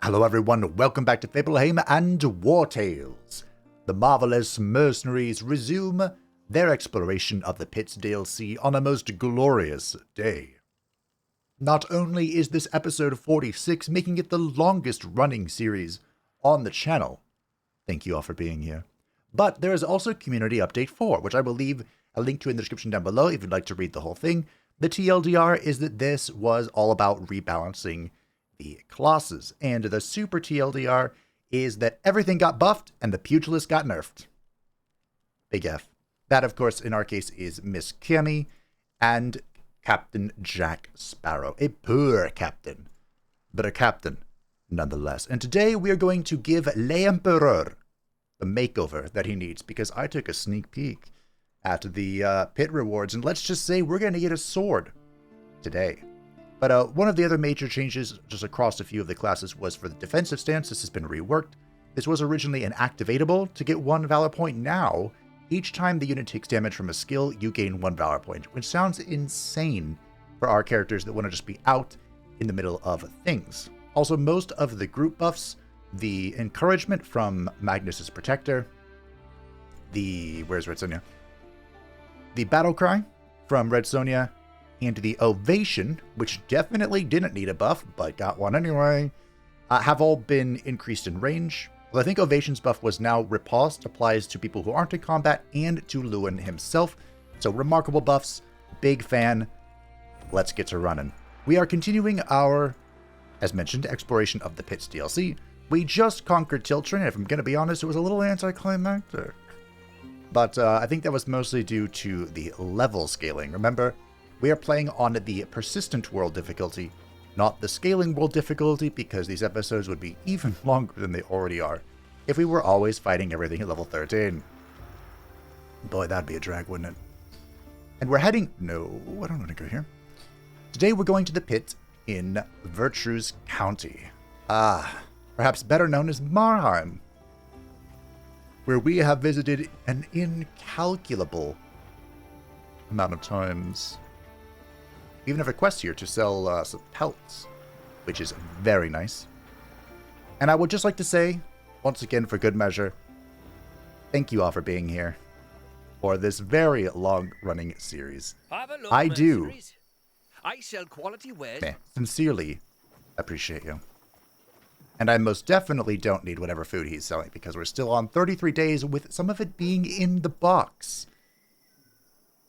Hello everyone, welcome back to Fableheim and Wartales. The marvelous Mercenaries resume their exploration of the Pits DLC on a most glorious day. Not only is this episode 46 making it the longest running series on the channel, thank you all for being here, but there is also Community Update 4, which I will leave a link to in the description down below if you'd like to read the whole thing. The TLDR is that this was all about rebalancing the classes, and the super TLDR is that everything got buffed and the pugilist got nerfed. Big F. That, of course, in our case is Miss Kimmy and Captain Jack Sparrow. A poor captain, but a captain nonetheless. And today we are going to give L'Empereur the makeover that he needs, because I took a sneak peek at the pit rewards, and let's just say we're going to get a sword today. But one of the other major changes just across a few of the classes was for the defensive stance. This has been reworked. This was originally an activatable to get 1 Valor Point. Now, each time the unit takes damage from a skill, you gain 1 Valor Point, which sounds insane for our characters that want to just be out in the middle of things. Also, most of the group buffs, the encouragement from Magnus's Protector, where's Red Sonja? The Battle Cry from Red Sonja, and the Ovation, which definitely didn't need a buff, but got one anyway, have all been increased in range. Well, I think Ovation's buff was now Riposte, applies to people who aren't in combat, and to Ludern himself. So remarkable buffs, big fan. Let's get to running. We are continuing our, as mentioned, exploration of the Pits DLC. We just conquered Tiltrin, and if I'm going to be honest, it was a little anticlimactic. But I think that was mostly due to the level scaling. Remember, we are playing on the Persistent World difficulty, not the Scaling World difficulty, because these episodes would be even longer than they already are if we were always fighting everything at level 13. Boy, that'd be a drag, wouldn't it? And we're heading... No, I don't want to go here. Today we're going to the pit in Vertruse County. Perhaps better known as Marheim, where we have visited an incalculable amount of times. We even have a quest here to sell some pelts, which is very nice. And I would just like to say, once again for good measure, thank you all for being here for this very long-running series. I do I sell quality wares. Sincerely appreciate you. And I most definitely don't need whatever food he's selling, because we're still on 33 days with some of it being in the box.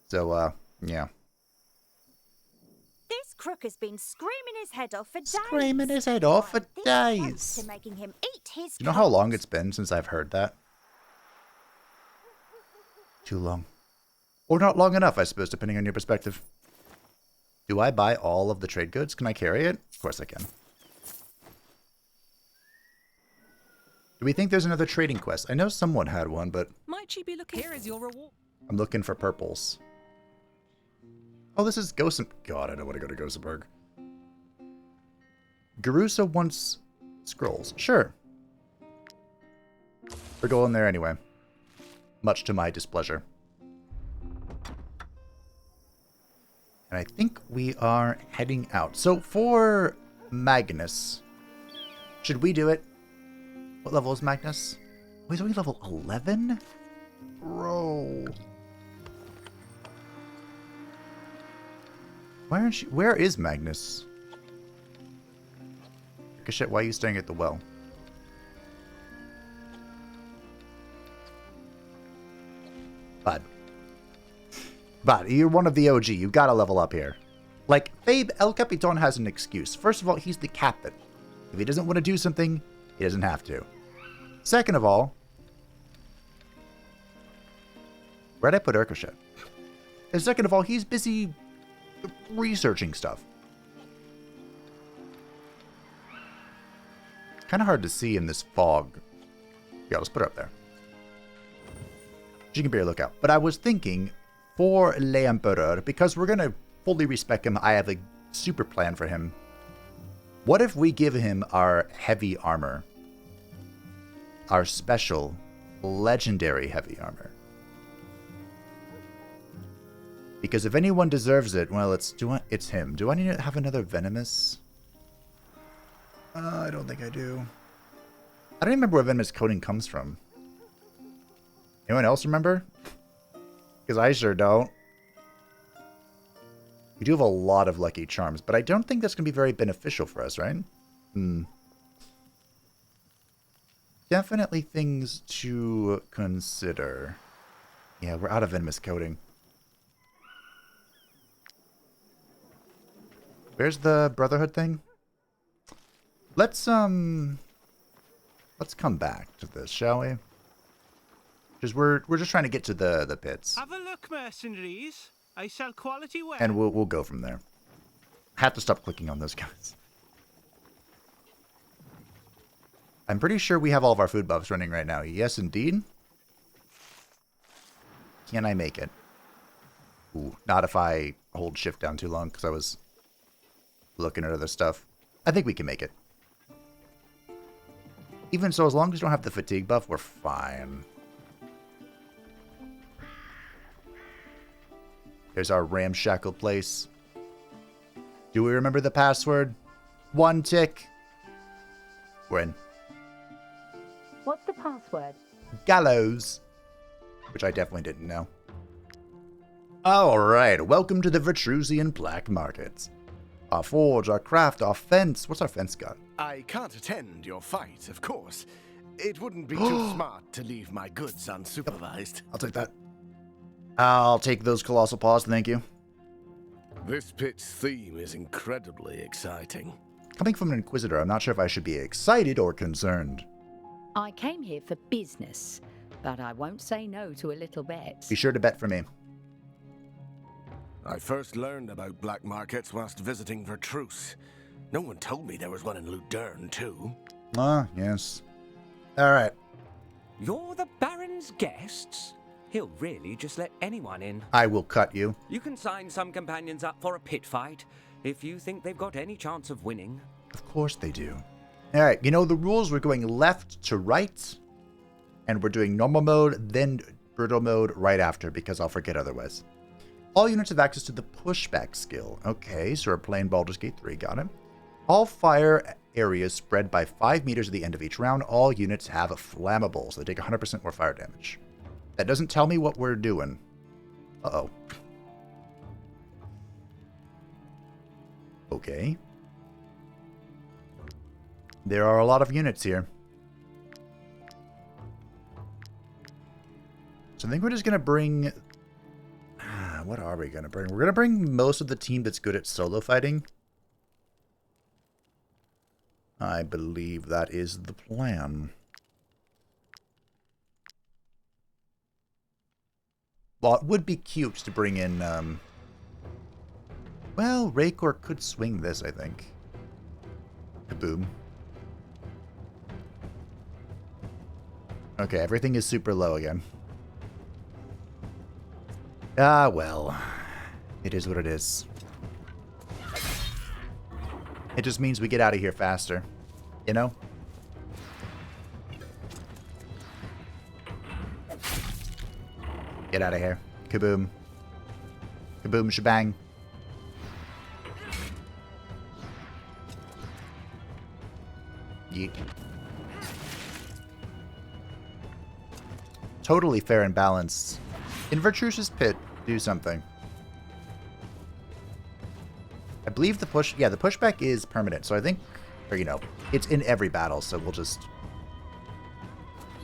So, yeah. This crook has been screaming his head off for days. Screaming his head off for days. To making him eat his You know how long it's been since I've heard that? Too long. Or not long enough, I suppose, depending on your perspective. Do I buy all of the trade goods? Can I carry it? Of course I can. Do we think there's another trading quest? I know someone had one, but... Might she be looking? Here is your reward. I'm looking for purples. Oh, this is Gosem... God, I don't want to go to Gosenberg. Garusa wants scrolls. Sure. We're going there anyway. Much to my displeasure. And I think we are heading out. So for Magnus, should we do it? What level is Magnus? Oh, he's only level 11? Bro. Why aren't you... Where is Magnus? Ricochet, why are you staying at the well? But you're one of the OG. You gotta level up here. Like, Fabe El Capitan has an excuse. First of all, he's the captain. If he doesn't want to do something, he doesn't have to. Second of all, where'd I put Ricochet? And second of all, he's busy researching stuff. Kind of hard to see in this fog. Yeah, let's put it up there. She can be a lookout. But I was thinking, for L'Empereur, because we're going to fully respec him, I have a super plan for him. What if we give him our heavy armor? Our special, legendary heavy armor. Because if anyone deserves it, well, it's him. Do I need to have another Venomous? I don't think I do. I don't even remember where venomous coating comes from. Anyone else remember? Because I sure don't. We do have a lot of lucky charms, but I don't think that's going to be very beneficial for us, right? Definitely things to consider. Yeah, we're out of venomous coating. Where's the Brotherhood thing? Let's come back to this, shall we? Because we're just trying to get to the pits. Have a look, Mercenaries. I sell quality wear. And we'll go from there. Have to stop clicking on those guys. I'm pretty sure we have all of our food buffs running right now. Yes, indeed. Can I make it? Ooh, not if I hold shift down too long because I was looking at other stuff. I think we can make it. Even so, as long as we don't have the fatigue buff, we're fine. There's our ramshackle place. Do we remember the password? 1 tick. We're in. What's the password? Gallows. Which I definitely didn't know. Alright, welcome to the Vertrusian Black Market. Our forge, our craft, our fence. What's our fence got? I can't attend your fight, of course. It wouldn't be too smart to leave my goods unsupervised. I'll take that. I'll take those colossal paws, thank you. This pit's theme is incredibly exciting. Coming from an Inquisitor, I'm not sure if I should be excited or concerned. I came here for business, but I won't say no to a little bet. Be sure to bet for me. I first learned about black markets whilst visiting Vertruse. No one told me there was one in Ludern, too. Ah, yes. Alright. You're the Baron's guests? He'll really just let anyone in. I will cut you. You can sign some companions up for a pit fight if you think they've got any chance of winning. Of course they do. Alright, you know the rules. We're going left to right. And we're doing normal mode, then brutal mode right after, because I'll forget otherwise. All units have access to the pushback skill. Okay, so we're playing Baldur's Gate 3, got it. All fire areas spread by 5 meters at the end of each round. All units have flammable, so they take 100% more fire damage. That doesn't tell me what we're doing. Uh-oh. Okay. There are a lot of units here. So I think we're just going to bring... what are we going to bring? We're going to bring most of the team that's good at solo fighting. I believe that is the plan. Well, it would be cute to bring in, well, Raycor could swing this, I think. Kaboom. Okay, everything is super low again. Ah, well. It is what it is. It just means we get out of here faster. You know? Get out of here. Kaboom. Kaboom shebang. Yeet. Totally fair and balanced. In Vertruse's pit, do something. I believe the pushback is permanent, so I think, or you know, it's in every battle, so we'll just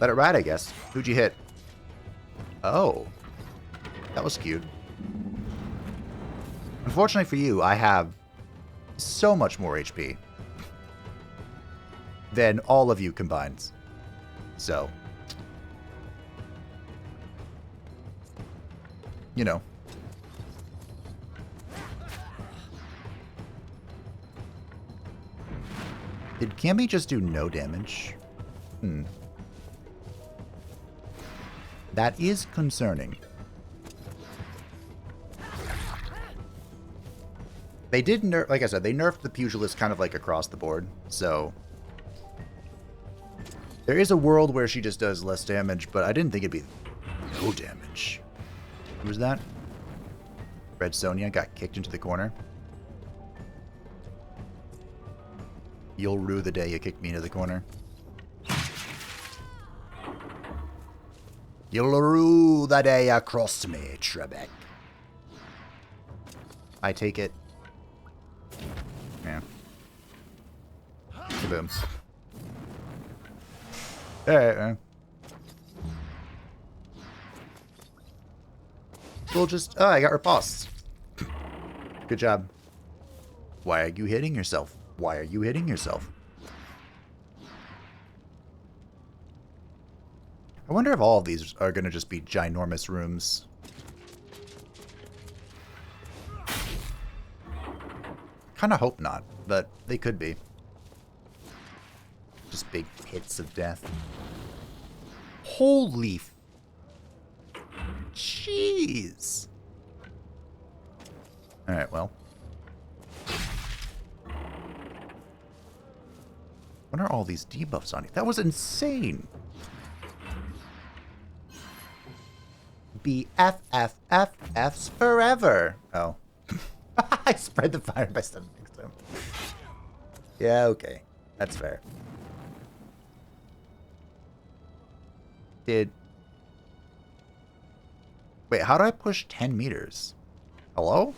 let it ride, I guess. Who'd you hit? Oh. That was cute. Unfortunately for you, I have so much more HP than all of you combined. So, you know. Did Cammy just do no damage? That is concerning. They did nerf, like I said, they nerfed the pugilist kind of like across the board, so there is a world where she just does less damage, but I didn't think it'd be no damage. Who was that? Red Sonja got kicked into the corner. You'll rue the day you kicked me into the corner. You'll rue the day you crossed me, Trebek. I take it. Yeah. Boom. Alright, man. We'll just... Oh, I got riposte. Good job. Why are you hitting yourself? Why are you hitting yourself? I wonder if all of these are going to just be ginormous rooms. Kind of hope not, but they could be. Just big pits of death. Holy... Jeez. Alright, well. What are all these debuffs on you? That was insane. BFFFFs forever. Oh. I spread the fire by stepping next to him. Yeah, okay. That's fair. Wait, how do I push 10 meters? Hello?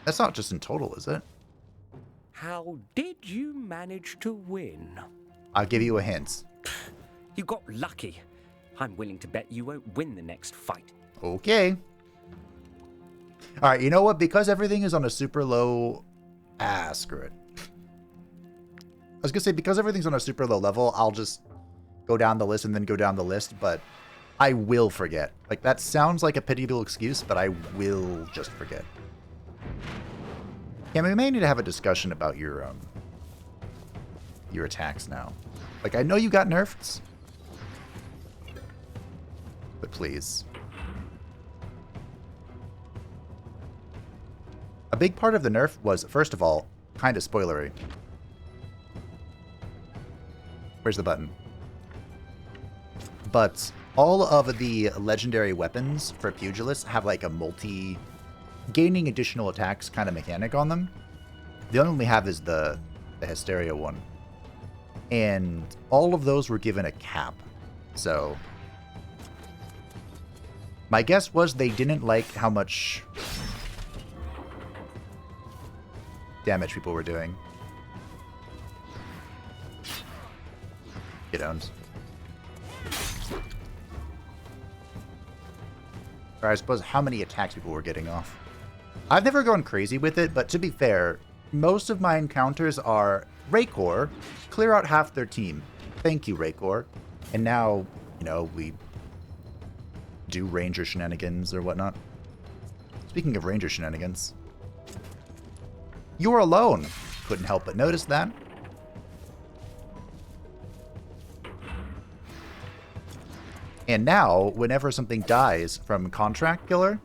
That's not just in total, is it? How did you manage to win? I'll give you a hint. You got lucky. I'm willing to bet you won't win the next fight. Okay. Alright, you know what? Because everything is on a super low... Ah, screw it. I was gonna say, because everything's on a super low level, I'll just go down the list and then go down the list, but I will forget. Like, that sounds like a pitiable excuse, but I will just forget. Yeah, we may need to have a discussion about your attacks now. Like, I know you got nerfed, but please. A big part of the nerf was, first of all, kind of spoilery. Where's the button? But all of the legendary weapons for pugilists have like a gaining additional attacks kind of mechanic on them. The only one we have is the Hysteria one. And all of those were given a cap. So my guess was they didn't like how much damage people were doing. Get owned. Or I suppose how many attacks people were getting off. I've never gone crazy with it, but to be fair, most of my encounters are Raykor, clear out half their team. Thank you, Raykor. And now, you know, we do Ranger shenanigans or whatnot. Speaking of Ranger shenanigans, you're alone. Couldn't help but notice that. And now, whenever something dies from Contract Killer,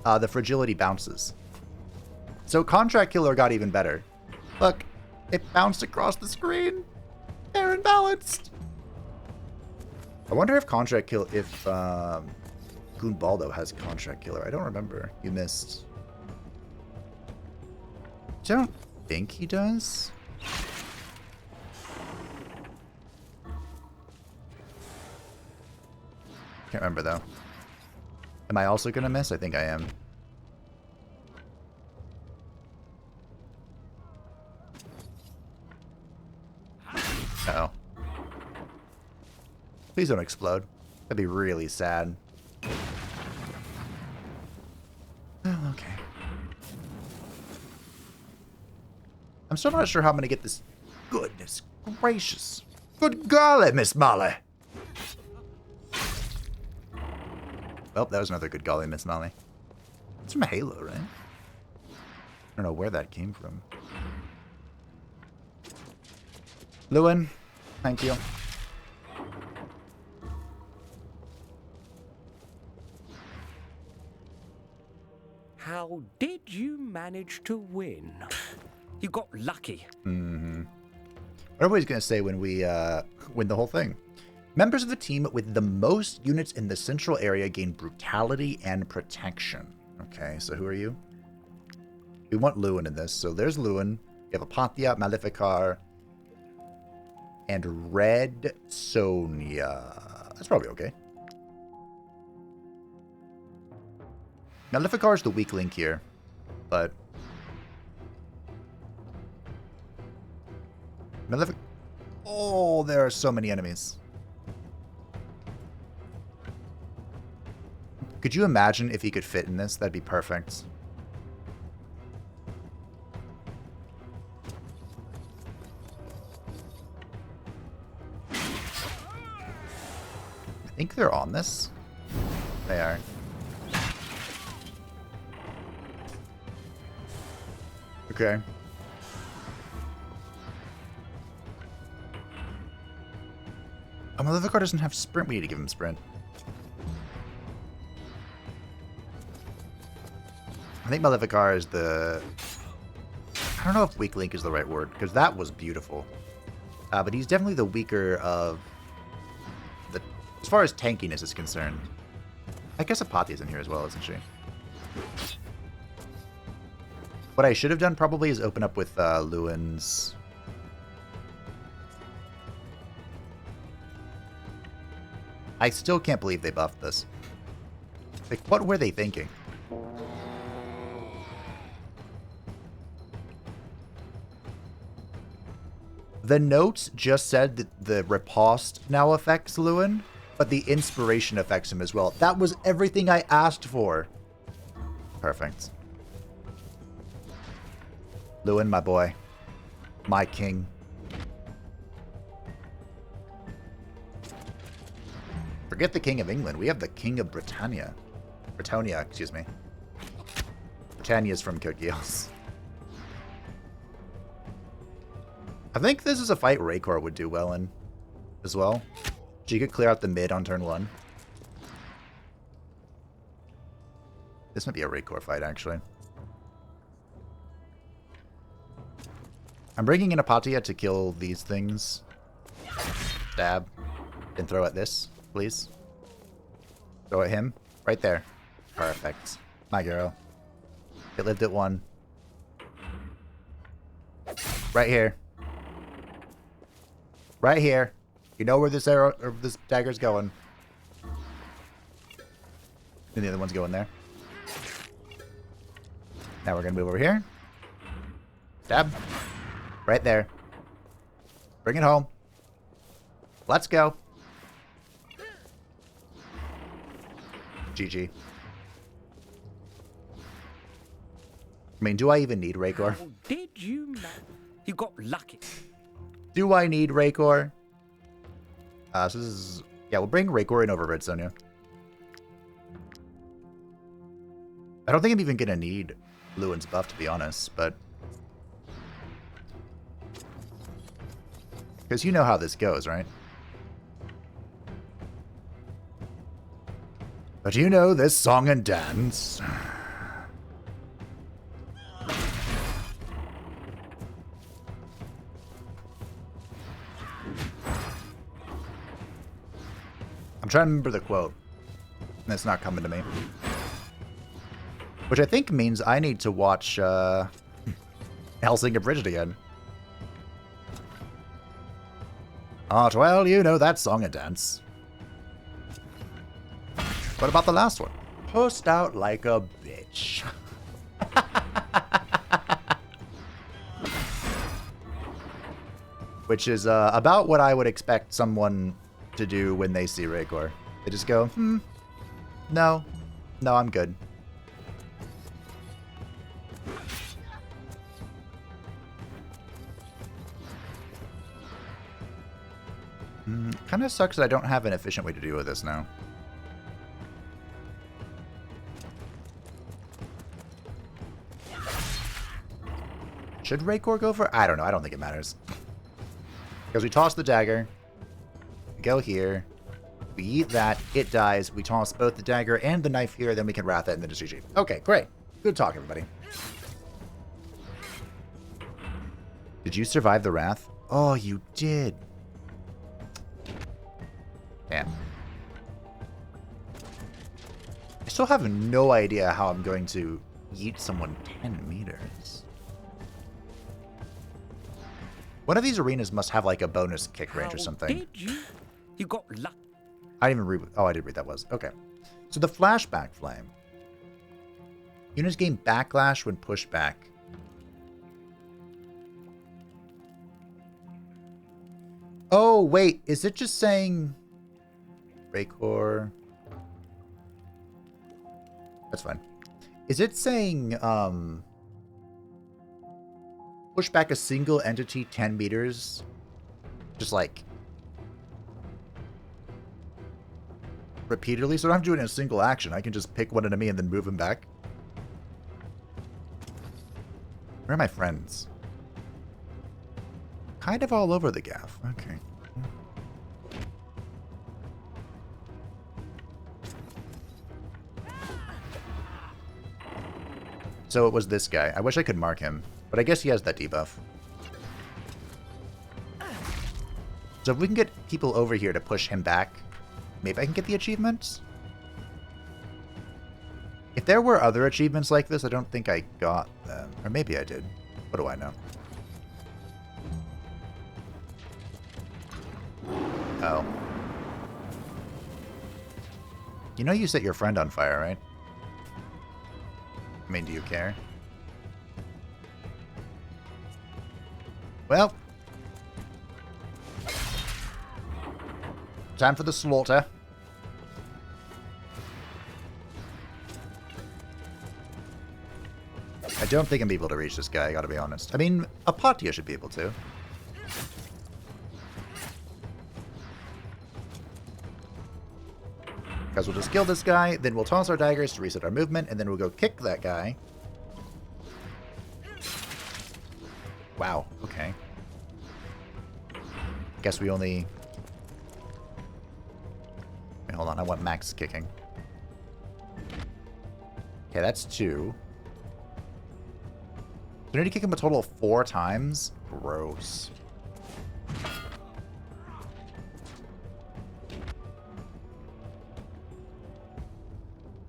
the fragility bounces. So Contract Killer got even better. Look, it bounced across the screen. They're imbalanced. I wonder if Goonbaldo has Contract Killer. I don't remember. You missed. I don't think he does. Can't remember though. Am I also gonna miss? I think I am. Uh-oh. Please don't explode. That'd be really sad. Oh, okay. I'm still not sure how I'm gonna get this. Goodness gracious. Good golly, Miss Molly. Well, that was another good golly, Miss Molly. It's from Halo, right? I don't know where that came from. Lewin, thank you. How did you manage to win? You got lucky. Mm-hmm. What are we going to say when we win the whole thing? Members of the team with the most units in the central area gain brutality and protection. Okay, so who are you? We want Lewin in this. So there's Lewin. We have Apatia, Maleficar, and Red Sonia. That's probably okay. Maleficar is the weak link here, but oh, there are so many enemies. Could you imagine if he could fit in this? That'd be perfect. I think they're on this. They are. Okay. Oh, Maleficar doesn't have sprint. We need to give him sprint. I think Maleficar is the... I don't know if weak link is the right word, because that was beautiful. But he's definitely the weaker of... the. As far as tankiness is concerned. I guess Apatia's in here as well, isn't she? What I should have done probably is open up with Lewin's... I still can't believe they buffed this. Like, what were they thinking? The notes just said that the riposte now affects Lewin, but the inspiration affects him as well. That was everything I asked for. Perfect. Lewin, my boy. My king. Forget the King of England. We have the King of Britannia. Britannia, excuse me. Britannia's from Code Geass. I think this is a fight Raykor would do well in as well. She could clear out the mid on turn 1. This might be a Raykor fight, actually. I'm bringing in Apatia to kill these things. Stab. And throw at this, please. Throw at him. Right there. Perfect. My girl. It lived at 1. Right here. Right here. You know where this arrow or this dagger's going. And the other one's going there. Now we're gonna move over here. Stab. Right there. Bring it home. Let's go. GG. I mean, do I even need Raykor? How did you You got lucky. Do I need Raykor? So this is... Yeah, we'll bring Raykor in over Red Sonia. I don't think I'm even going to need Lewin's buff, to be honest, but... Because you know how this goes, right? But you know this song and dance. I'm trying to remember the quote. And it's not coming to me. Which I think means I need to watch Hellsinger Bridget again. Ah, well, you know that song and dance. What about the last one? Post out like a bitch. Which is about what I would expect someone to do when they see Raykor. They just go, no, I'm good. Kind of sucks that I don't have an efficient way to deal with this now. Should Raykor go for... I don't know. I don't think it matters. Because we toss the dagger. Go here. We eat that. It dies. We toss both the dagger and the knife here. Then we can wrath it and then just GG. Okay, great. Good talk, everybody. Did you survive the wrath? Oh, you did. Damn. I still have no idea how I'm going to yeet someone 10 meters. One of these arenas must have like a bonus kick range or something. Did you? You got luck. I didn't even read. Oh, I did read that was. Okay. So the Flashback Flame. Units gain backlash when pushed back. Oh, wait. Is it just saying... Raycor? That's fine. Is it saying, push back a single entity 10 meters? Just like... repeatedly? So I don't have to do it in a single action. I can just pick one enemy and then move him back. Where are my friends? Kind of all over the gaff. Okay. So it was this guy. I wish I could mark him, but I guess he has that debuff. So if we can get people over here to push him back, maybe I can get the achievements? If there were other achievements like this, I don't think I got them. Or maybe I did. What do I know? Oh. You know you set your friend on fire, right? I mean, do you care? Well. Time for the slaughter. I don't think I'm able to reach this guy, I gotta be honest. I mean, Apatia should be able to. Because we'll just kill this guy, then we'll toss our daggers to reset our movement, and then we'll go kick that guy. Wow, okay. Guess we only... Wait, hold on, I want max kicking. Okay, that's 2. I need to kick him a total of 4 times? Gross.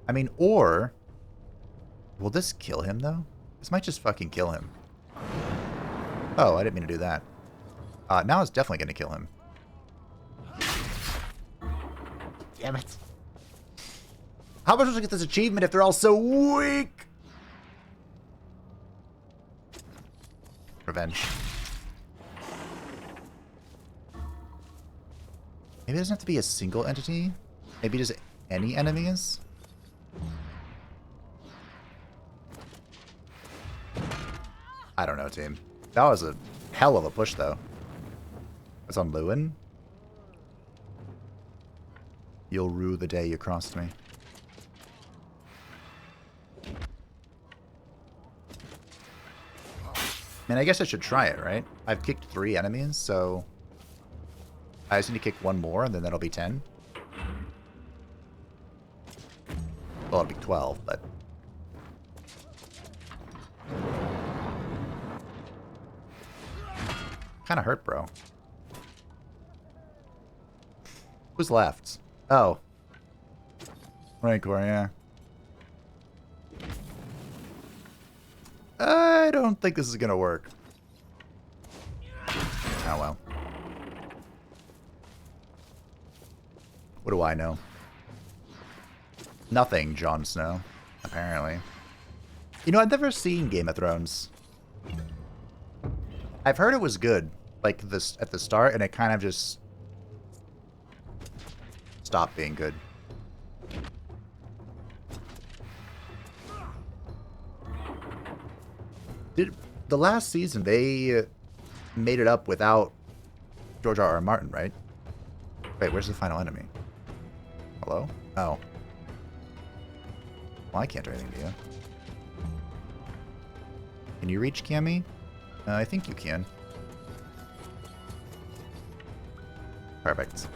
I mean, or... Will this kill him, though? This might just fucking kill him. Oh, I didn't mean to do that. Now it's definitely going to kill him. Damn it. How am I supposed to get this achievement if they're all so weak? Revenge. Maybe it doesn't have to be a single entity. Maybe just any enemies. I don't know, team. That was a hell of a push, though. That's on Ludern. You'll rue the day you crossed me. I mean, I guess I should try it, right? I've kicked 3 enemies, so... I just need to kick 1 more, and then that'll be 10. Well, it'll be 12, but... Kinda hurt, bro. Who's left? Oh. Rancor, yeah. I don't think this is gonna work. Oh well. What do I know? Nothing, Jon Snow, apparently. You know, I've never seen Game of Thrones. I've heard it was good, like this at the start, and it kind of just stopped being good. The last season, they made it up without George R.R. Martin, right? Wait, where's the final enemy? Hello? Oh. Well, I can't do anything to you. Can you reach Cammy? I think you can. Perfect.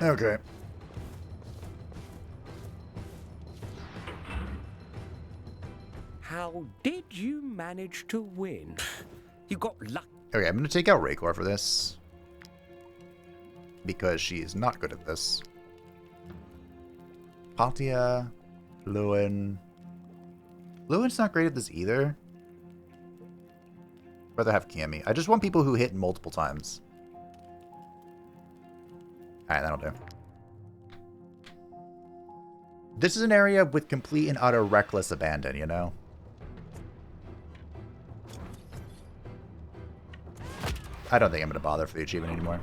Okay. How did you manage to win? You got luck. Okay, I'm going to take out Raycor for this. Because she is not good at this. Pariah, Ludern. Ludern's not great at this either. rather have Cammy. I just want people who hit multiple times. Alright, that'll do. This is an area with complete and utter reckless abandon, you know? I don't think I'm going to bother for the achievement anymore.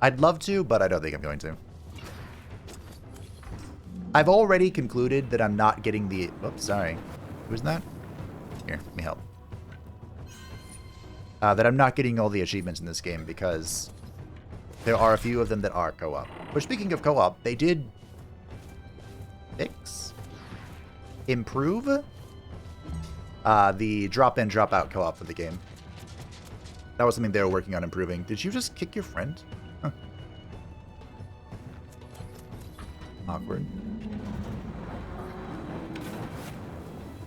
I'd love to, but I don't think I'm going to. I've already concluded that I'm not getting the... Oops, sorry. Who's that? Here, let me help. That I'm not getting all the achievements in this game because there are a few of them that are co-op. But speaking of co-op, they did fix? Improve? The drop-in, drop-out co-op for the game. That was something they were working on improving. Did you just kick your friend? Huh. Awkward.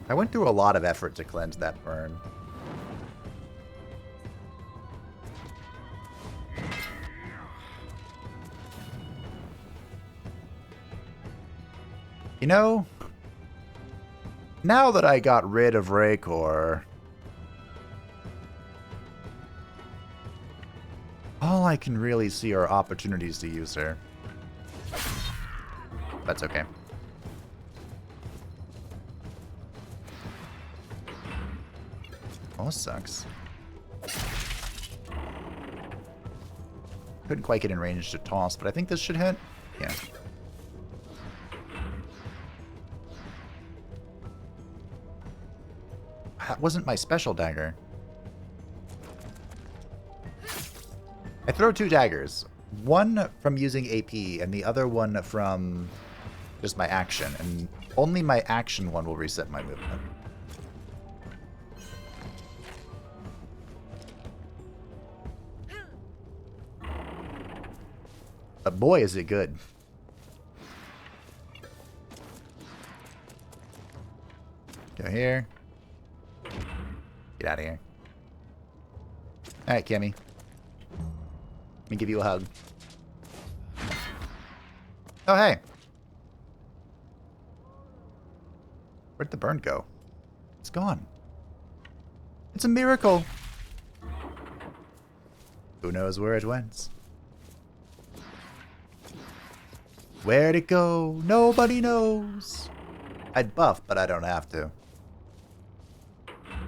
I went through a lot of effort to cleanse that burn. You know, now that I got rid of Raycor, all I can really see are opportunities to use her. That's okay. Oh, sucks. Couldn't quite get in range to toss, but I think this should hit. Yeah. That wasn't my special dagger. I throw 2 daggers. One from using AP, and the other one from just my action. And only my action one will reset my movement. But boy, is it good. Go here. Get out of here. Alright, Kimmy. Let me give you a hug. Oh, hey. Where'd the burn go? It's gone. It's a miracle. Who knows where it went? Where'd it go? Nobody knows. I'd buff, but I don't have to.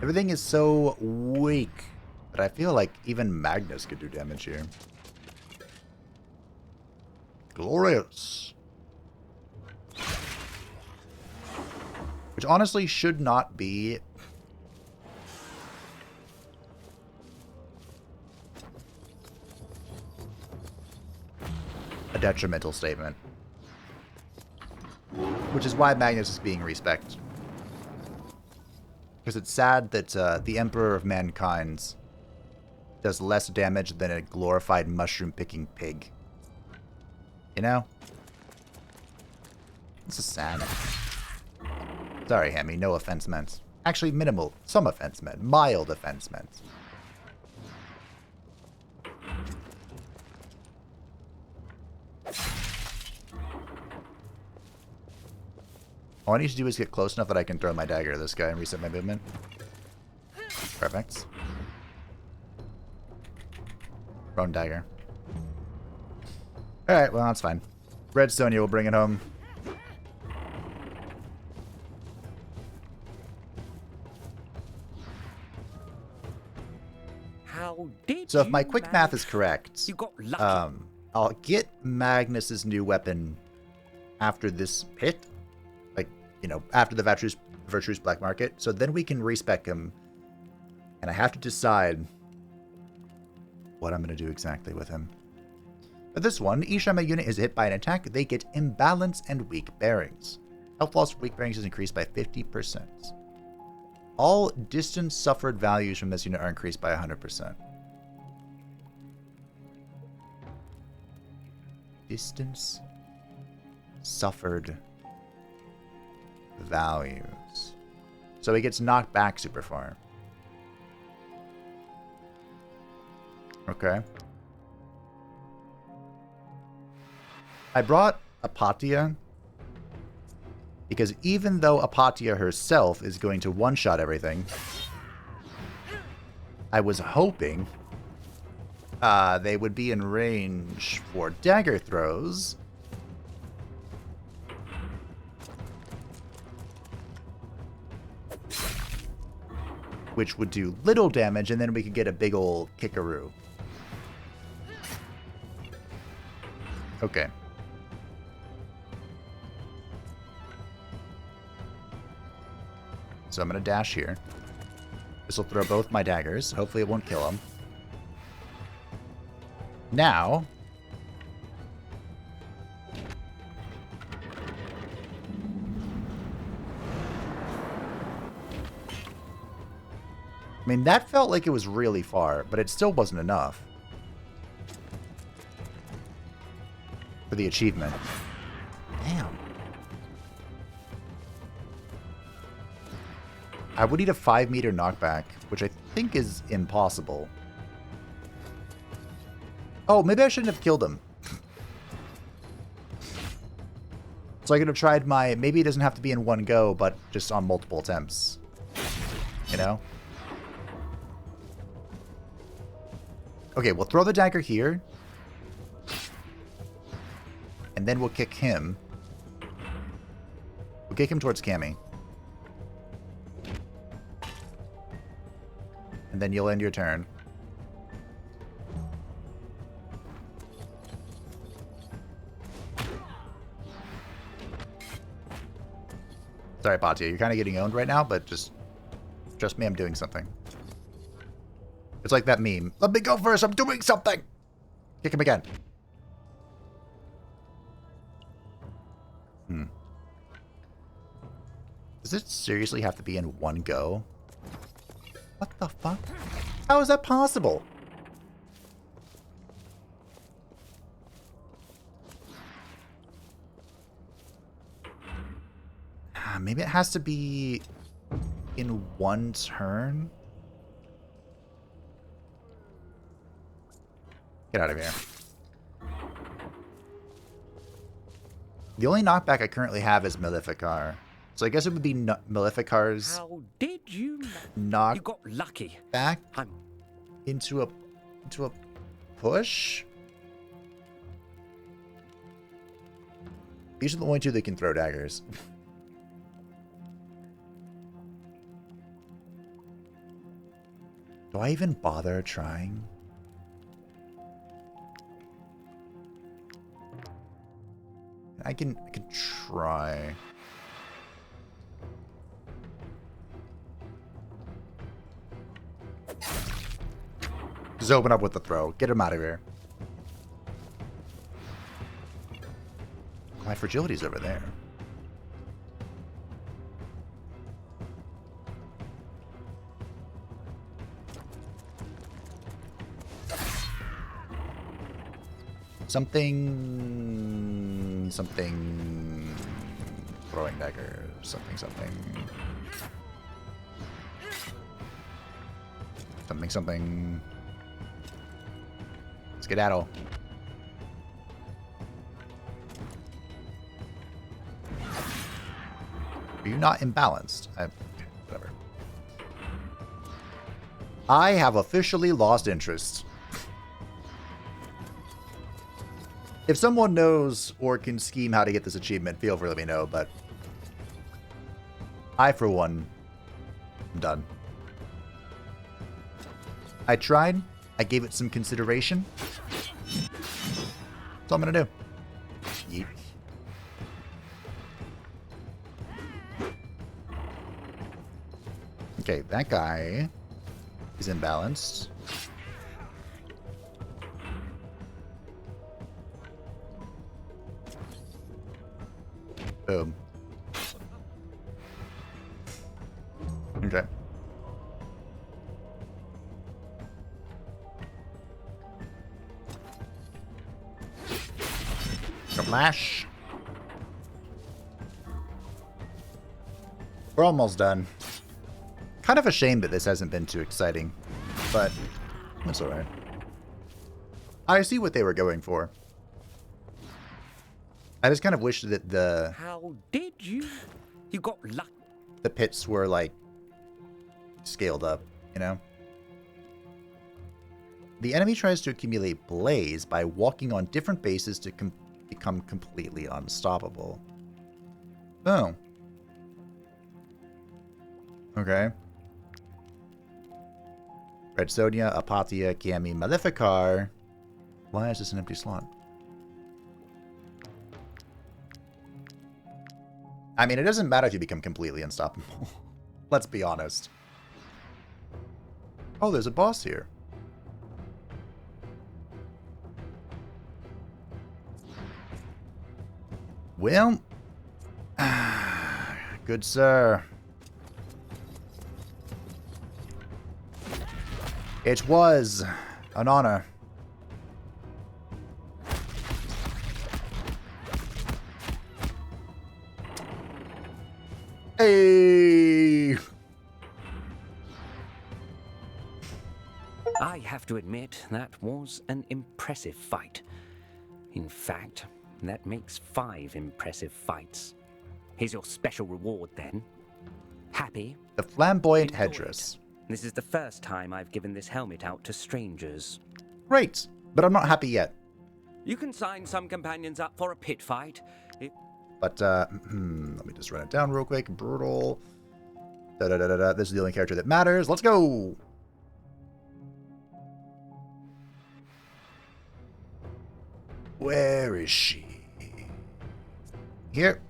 Everything is so weak that I feel like even Magnus could do damage here. Glorious. Which honestly should not be a detrimental statement. Which is why Magnus is being respected. Because it's sad that the Emperor of Mankind does less damage than a glorified mushroom-picking pig. You know? This is sad. Sorry, Hemi, no offense meant. Actually, minimal. Some offense meant. Mild offense meant. All I need to do is get close enough that I can throw my dagger at this guy and reset my movement. Perfect. Wrong dagger. Alright, well, that's fine. Redstone, you will bring it home. How did So if my you quick math is correct, You got lucky. I'll get Magnus's new weapon after this pit. Like, you know, after the Vertruse Black Market. So then we can respec him. And I have to decide what I'm going to do exactly with him. For this one, each time a unit is hit by an attack, they get imbalance and weak bearings. Health loss for weak bearings is increased by 50%. All distance suffered values from this unit are increased by 100%. Distance suffered values. So he gets knocked back super far. Okay. I brought Apatia because even though Apatia herself is going to one-shot everything, I was hoping they would be in range for dagger throws. Which would do little damage, and then we could get a big ol' kickaroo. Okay. So I'm going to dash here. This will throw both my daggers. Hopefully it won't kill him. Now... I mean, that felt like it was really far, but it still wasn't enough for the achievement. Damn. I would need a 5-meter knockback, which I think is impossible. Oh, maybe I shouldn't have killed him. So I could have tried my... Maybe it doesn't have to be in one go, but just on multiple attempts. You know? Okay, we'll throw the dagger here. And then we'll kick him. We'll kick him towards Cammy. And then you'll end your turn. Sorry, Patia, you're kind of getting owned right now, but just trust me, I'm doing something. It's like that meme. Let me go first, I'm doing something! Kick him again. Does it seriously have to be in one go? What the fuck? How is that possible? Maybe it has to be in one turn? Get out of here. The only knockback I currently have is Maleficar. So I guess it would be Maleficar's How did you? knock You got lucky. back I'm into a push. These are the only two that can throw daggers. Do I even bother trying? I can try. Just open up with the throw. Get him out of here. My fragility's over there. Something. Throwing dagger. Something. Skedaddle. Are you not imbalanced? Whatever. I have officially lost interest. If someone knows or can scheme how to get this achievement, feel free to let me know, but I, for one, am done. I tried. I gave it some consideration. That's all I'm gonna do. Yeet. Okay, that guy is imbalanced. Boom. Okay. Flash. We're almost done. Kind of a shame that this hasn't been too exciting, but that's alright. I see what they were going for. I just kind of wish that How did you? You got luck. the pits were like scaled up, you know? The enemy tries to accumulate blaze by walking on different bases to become completely unstoppable. Oh. Okay. Red Sonia, Apatia, Kami, Maleficar. Why is this an empty slot? I mean, it doesn't matter if you become completely unstoppable. Let's be honest. Oh, there's a boss here. Well, good sir. It was an honor. Hey! I have to admit, that was an impressive fight. In fact, that makes 5 impressive fights. Here's your special reward, then. Happy? The flamboyant Enjoyed. headdress. This is the first time I've given this helmet out to strangers. Great, but I'm not happy yet. You can sign some companions up for a pit fight. But, let me just run it down real quick. Brutal. Da-da-da-da-da. This is the only character that matters. Let's go! Where is she? Here.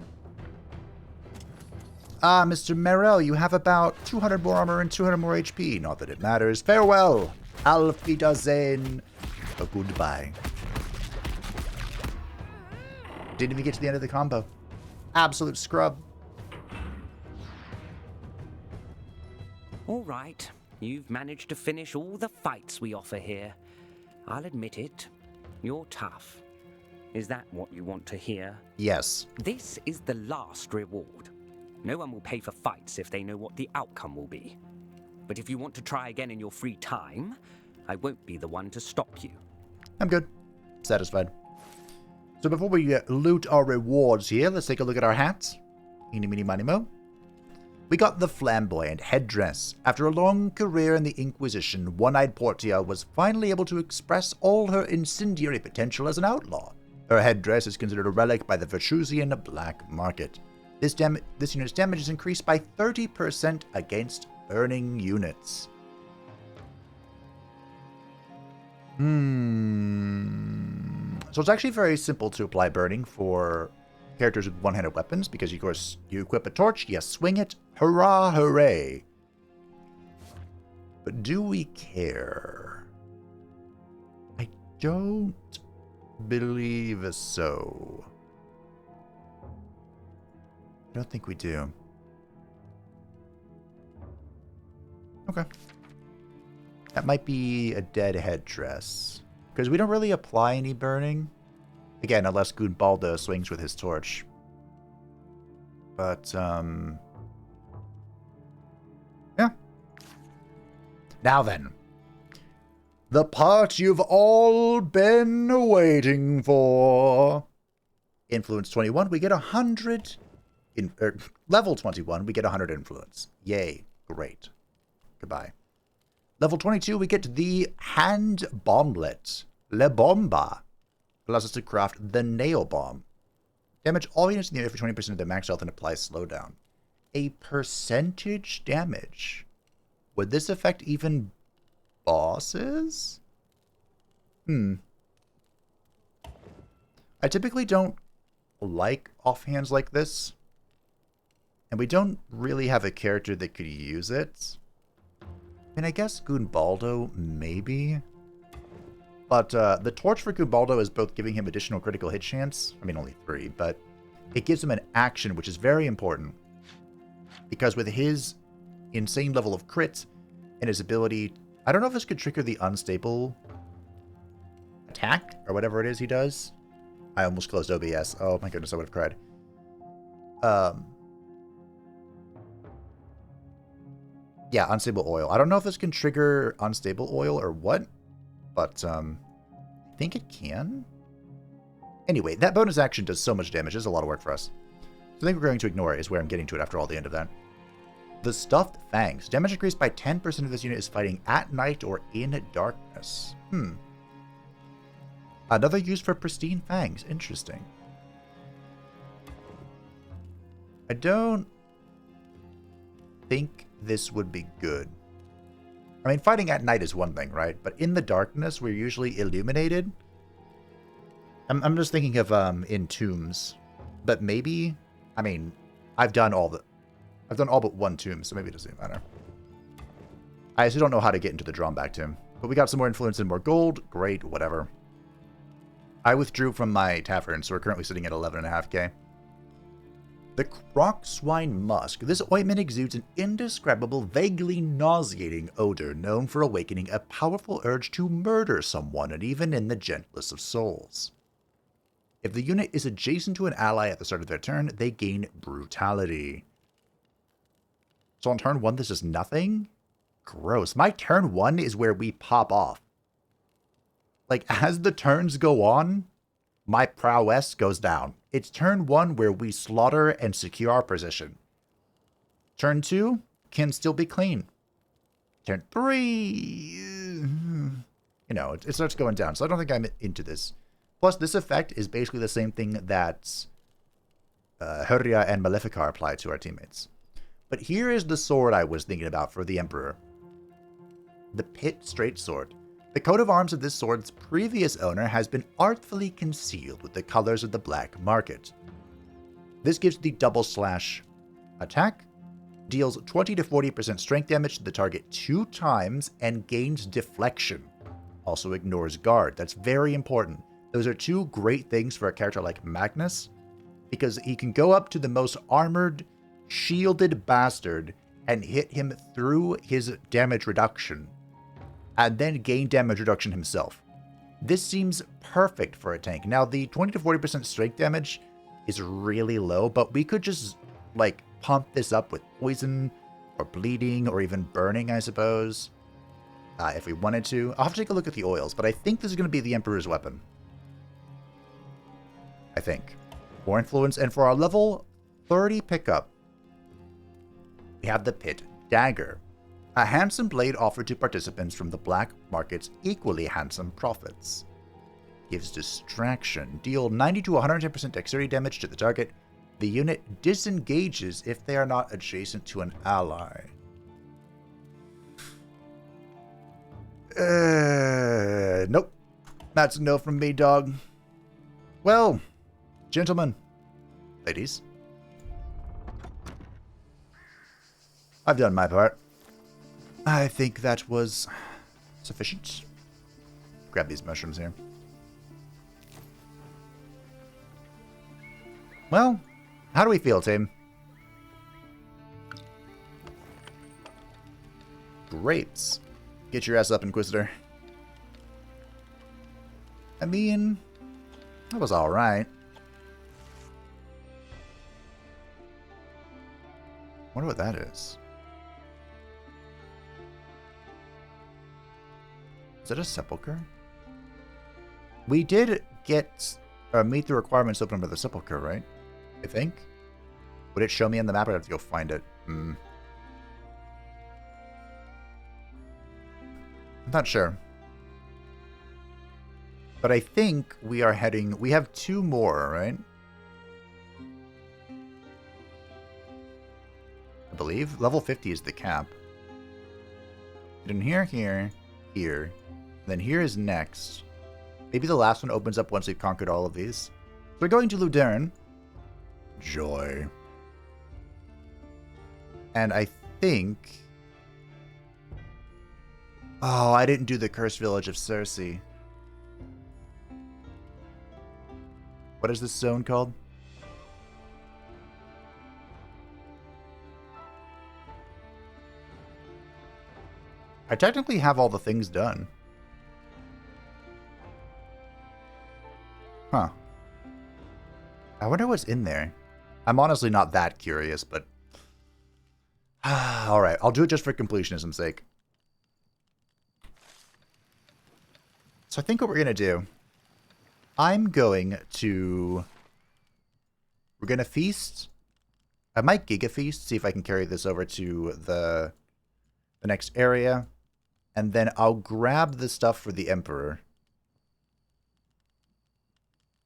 Ah, Mr. Merrill, you have about 200 more armor and 200 more HP. Not that it matters. Farewell. Auf Wiedersehen. A goodbye. Didn't even get to the end of the combo. Absolute scrub. All right, you've managed to finish all the fights we offer here. I'll admit it, you're tough. Is that what you want to hear? Yes. This is the last reward. No one will pay for fights if they know what the outcome will be. But if you want to try again in your free time, I won't be the one to stop you. I'm good. Satisfied. So before we loot our rewards here, let's take a look at our hats. Eeny, meeny, miny, mo. We got the flamboyant headdress. After a long career in the Inquisition, One-Eyed Portia was finally able to express all her incendiary potential as an outlaw. Her headdress is considered a relic by the Vertrusian black market. This unit's damage is increased by 30% against burning units. So it's actually very simple to apply burning for characters with one-handed weapons, because of course you equip a torch, you swing it, hurrah, hooray. But do we care? I don't believe so. I don't think we do. Okay. That might be a dead headdress. Because we don't really apply any burning. Again, unless Gunbaldo swings with his torch. But, yeah. Now then. The part you've all been waiting for. Influence 21, we get 100. Level 21, we get 100 influence. Yay. Great. Goodbye. Level 22, we get the hand bomblet. Le Bomba. Allows us to craft the nail bomb. Damage all units in the area for 20% of their max health and applies slowdown. A percentage damage. Would this affect even bosses? I typically don't like offhands like this. And we don't really have a character that could use it. I mean, I guess Gunbaldo, maybe. But the torch for Gunbaldo is both giving him additional critical hit chance. I mean, only 3, but it gives him an action, which is very important. Because with his insane level of crit and his ability... I don't know if this could trigger the unstable attack or whatever it is he does. I almost closed OBS. Oh my goodness, I would have cried. Yeah, unstable oil. I don't know if this can trigger unstable oil or what, but I think it can. Anyway, that bonus action does so much damage. It's a lot of work for us. So I think we're going to ignore it is where I'm getting to it after all the end of that. The Stuffed Fangs. Damage increased by 10% if this unit is fighting at night or in darkness. Another use for Pristine Fangs. Interesting. I don't think this would be good. I mean, fighting at night is one thing, right? But in the darkness, we're usually illuminated. I'm just thinking of in tombs. But maybe, I mean, I've done all but one tomb, so maybe it doesn't matter. I actually don't know how to get into the Drawback tomb. But we got some more influence and more gold. Great, whatever. I withdrew from my tavern, so we're currently sitting at 11.5k. The Croc Swine Musk. This ointment exudes an indescribable, vaguely nauseating odor known for awakening a powerful urge to murder someone, and even in the gentlest of souls. If the unit is adjacent to an ally at the start of their turn, they gain brutality. So on turn 1, this is nothing? Gross. My turn 1 is where we pop off. Like, as the turns go on, my prowess goes down. It's turn 1 where we slaughter and secure our position. Turn 2 can still be clean. Turn 3, you know, it starts going down. So I don't think I'm into this. Plus, this effect is basically the same thing that Hurria and Maleficar apply to our teammates. But here is the sword I was thinking about for the Emperor. The Pit Straight Sword. The coat of arms of this sword's previous owner has been artfully concealed with the colors of the black market. This gives the double slash attack, deals 20 to 40% strength damage to the target 2 times, and gains deflection. Also ignores guard. That's very important. Those are 2 great things for a character like Magnus, because he can go up to the most armored, shielded bastard and hit him through his damage reduction, and then gain damage reduction himself. This seems perfect for a tank. Now, the 20 to 40% strength damage is really low, but we could just, like, pump this up with poison, or bleeding, or even burning, I suppose, if we wanted to. I'll have to take a look at the oils, but I think this is going to be the Emperor's weapon. I think. More influence, and for our level 30 pickup, we have the Pit Dagger. A handsome blade offered to participants from the black market's equally handsome profits. Gives distraction. Deal 90 to 110% dexterity damage to the target. The unit disengages if they are not adjacent to an ally. Nope. That's a no from me, dog. Well, gentlemen, ladies, I've done my part. I think that was sufficient. Grab these mushrooms here. Well, how do we feel, team? Grapes. Get your ass up, Inquisitor. I mean, that was alright. Wonder what that is. Is that a sepulcher? We did get meet the requirements open for the sepulcher, right? I think. Would it show me on the map? I'd have to go find it. I'm not sure. But I think we are heading... We have 2 more, right? I believe. Level 50 is the cap. In here, here, here. Then here is next. Maybe the last one opens up once we've conquered all of these. We're going to Ludern. Joy. And I think... Oh, I didn't do the Cursed Village of Circe. What is this zone called? I technically have all the things done. Huh. I wonder what's in there. I'm honestly not that curious, but... Alright, I'll do it just for completionism's sake. So I think what we're going to do... I'm going to... We're going to feast I might Giga Feast, see if I can carry this over to the next area. And then I'll grab the stuff for the Emperor.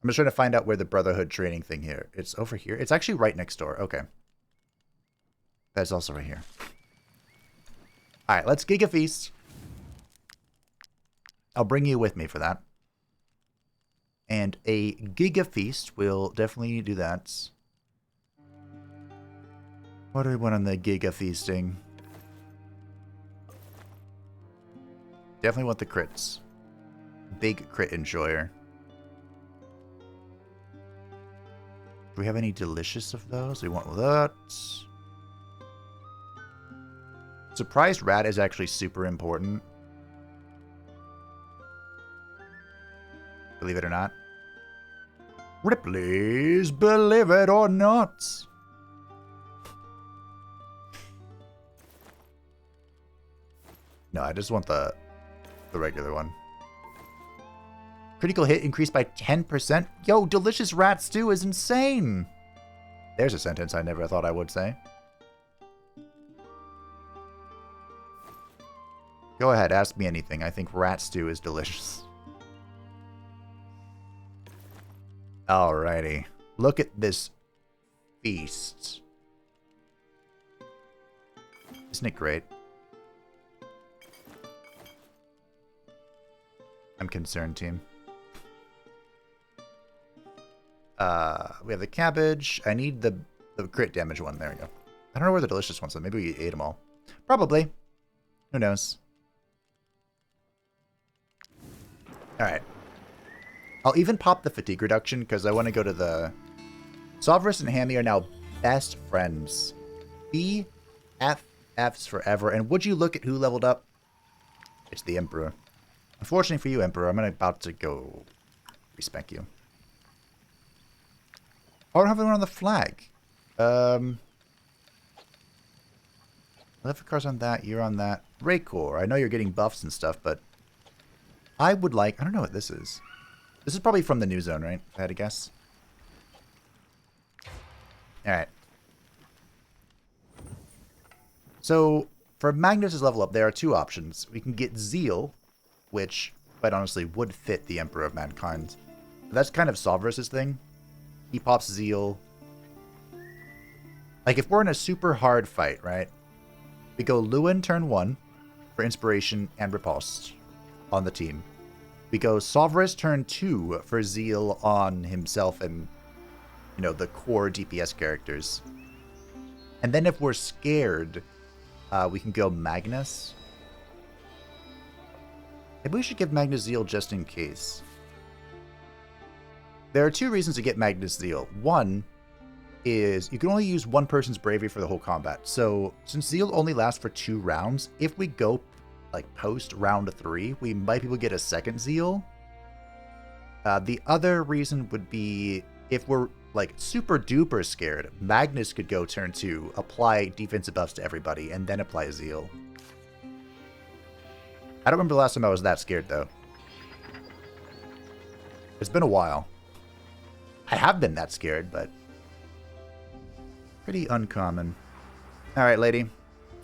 I'm just trying to find out where the Brotherhood training thing here. It's over here. It's actually right next door. Okay. That's also right here. Alright, let's Giga Feast. I'll bring you with me for that. And a Giga Feast will definitely do that. What do we want on the Giga Feasting? Definitely want the crits. Big crit enjoyer. Do we have any delicious of those? We want that. Surprised Rat is actually super important. Believe it or not. Ripley's Believe It or Not. No, I just want the regular one. Critical hit increased by 10%. Yo, delicious rat stew is insane. There's a sentence I never thought I would say. Go ahead, ask me anything. I think rat stew is delicious. Alrighty. Look at this feast. Isn't it great? I'm concerned, team. We have the cabbage. I need the crit damage one. There we go. I don't know where the delicious ones are. Maybe we ate them all. Probably. Who knows? Alright. I'll even pop the fatigue reduction because I want to go to the... Sovereign and Hammy are now best friends. BFFs forever. And would you look at who leveled up? It's the Emperor. Unfortunately for you, Emperor, I'm about to go respec you. I don't have anyone on the flag. 11 cars on that, you're on that. Raycor, I know you're getting buffs and stuff, but I would like... I don't know what this is. This is probably from the new zone, right? If I had to guess. Alright. So, for Magnus' level up, there are two options. We can get Zeal, which, quite honestly, would fit the Emperor of Mankind. That's kind of Sovereign thing. He pops Zeal. Like, if we're in a super hard fight, right? We go Ludern turn 1 for Inspiration and Riposte on the team. We go Sovereign turn 2 for Zeal on himself and, you know, the core DPS characters. And then if we're scared, we can go Magnus. Maybe we should give Magnus Zeal just in case. There are two reasons to get Magnus Zeal. One is you can only use one person's bravery for the whole combat. So since Zeal only lasts for 2 rounds, if we go like post round 3, we might be able to get a second Zeal. The other reason would be if we're like super duper scared, Magnus could go turn 2, apply defensive buffs to everybody, and then apply Zeal. I don't remember the last time I was that scared though. It's been a while. I have been that scared, but pretty uncommon. All right, lady.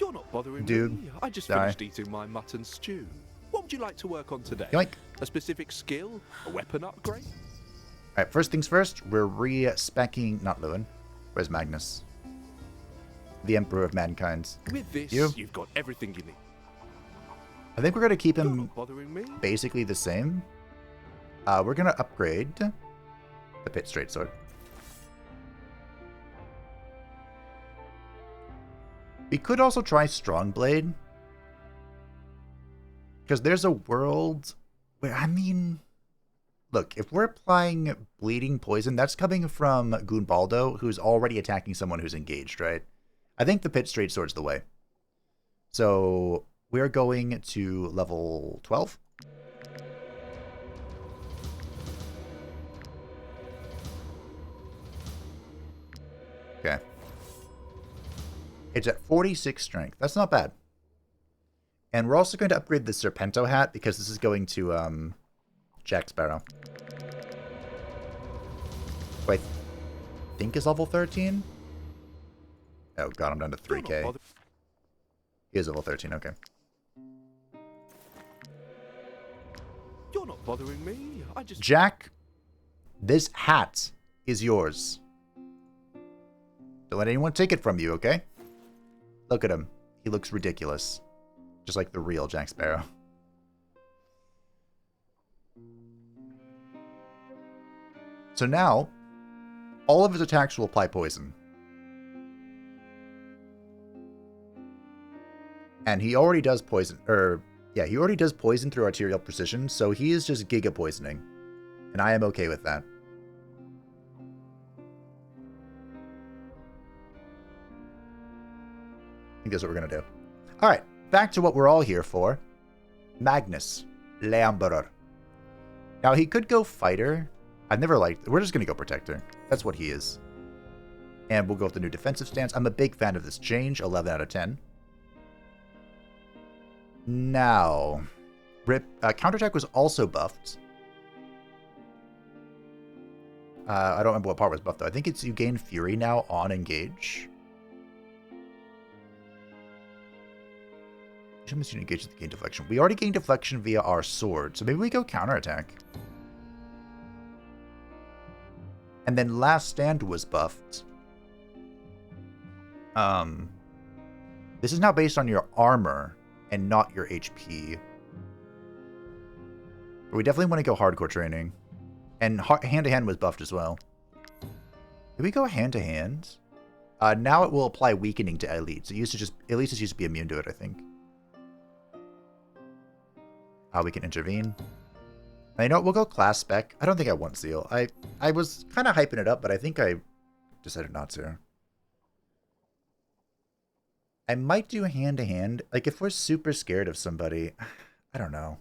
You're not bothering Dude, me. I just sorry. finished eating my mutton stew. What would you like to work on today? Yoink. A specific skill? A weapon upgrade? All right, first things first, we're re-specking, not Ludern. Where's Magnus? The Emperor of Mankind. With this, You? you've got everything you need. I think we're going to keep You're him not bothering me. basically the same. We're going to upgrade the Pit Straight Sword. We could also try Strongblade. Because there's a world where, I mean... Look, if we're applying Bleeding Poison, that's coming from Gunbaldo, who's already attacking someone who's engaged, right? I think the Pit Straight Sword's the way. So, we're going to level 12. Okay. It's at 46 strength. That's not bad. And we're also going to upgrade the Serpento hat because this is going to Jack Sparrow. Who I think is level 13. Oh god, I'm down to 3k. He is level 13, okay. You're not bothering me. I just... Jack, this hat is yours. Don't let anyone take it from you, okay? Look at him. He looks ridiculous. Just like the real Jack Sparrow. So now, all of his attacks will apply poison. And he already does poison, he already does poison through arterial precision, so he is just giga poisoning. And I am okay with that. I think that's what we're going to do. Alright, back to what we're all here for. Magnus, Lamberer. Now, he could go fighter. I've never liked... We're just going to go protector. That's what he is. And we'll go with the new defensive stance. I'm a big fan of this change. 11 out of 10. Now, counterattack was also buffed. I don't remember what part was buffed, though. I think it's you gain Fury now on engage. Which means you engage with the gain deflection. We already gained deflection via our sword, so maybe we go counterattack. And then Last Stand was buffed. This is now based on your armor and not your HP. But we definitely want to go hardcore training. And hand-to-hand was buffed as well. Did we go hand-to-hand? Now it will apply weakening to elites. It used to just... Elites used to be immune to it, I think. We can intervene. And you know what? We'll go class spec. I don't think I want Seal. I was kind of hyping it up, but I think I decided not to. I might do hand-to-hand. Like, if we're super scared of somebody, I don't know.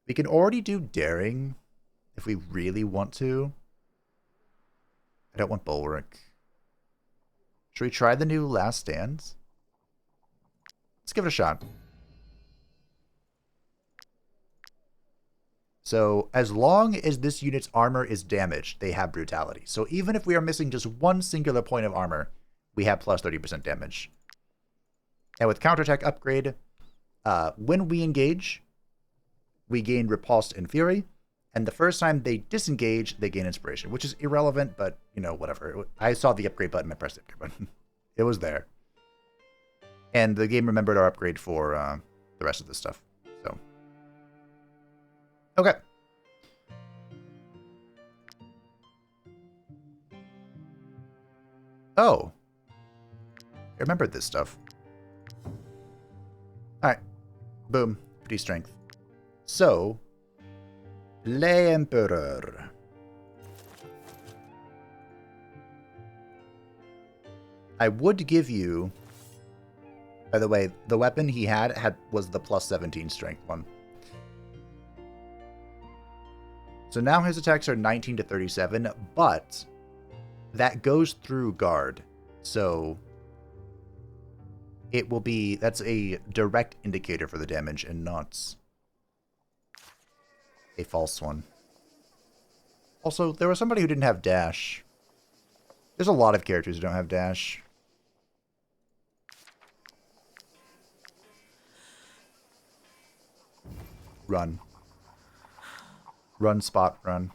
We can already do daring if we really want to. I don't want Bulwark. Should we try the new Last Stand? Let's give it a shot. So, as long as this unit's armor is damaged, they have brutality. So even if we are missing just one singular point of armor, we have plus 30% damage. And with counterattack upgrade, when we engage, we gain Repulsed and Fury. And the first time they disengage, they gain Inspiration, which is irrelevant, but, you know, whatever. I saw the upgrade button, I pressed the upgrade button. It was there. And the game remembered our upgrade for the rest of this stuff. So, okay. Oh. I remembered this stuff. Alright. Boom. Pretty strength. So, L'Empereur. I would give you... By the way, the weapon he had was the plus 17 strength one. So now his attacks are 19 to 37, but that goes through guard. So it will be, that's a direct indicator for the damage and not a false one. Also, there was somebody who didn't have dash. There's a lot of characters who don't have dash. Run. Run, spot, run.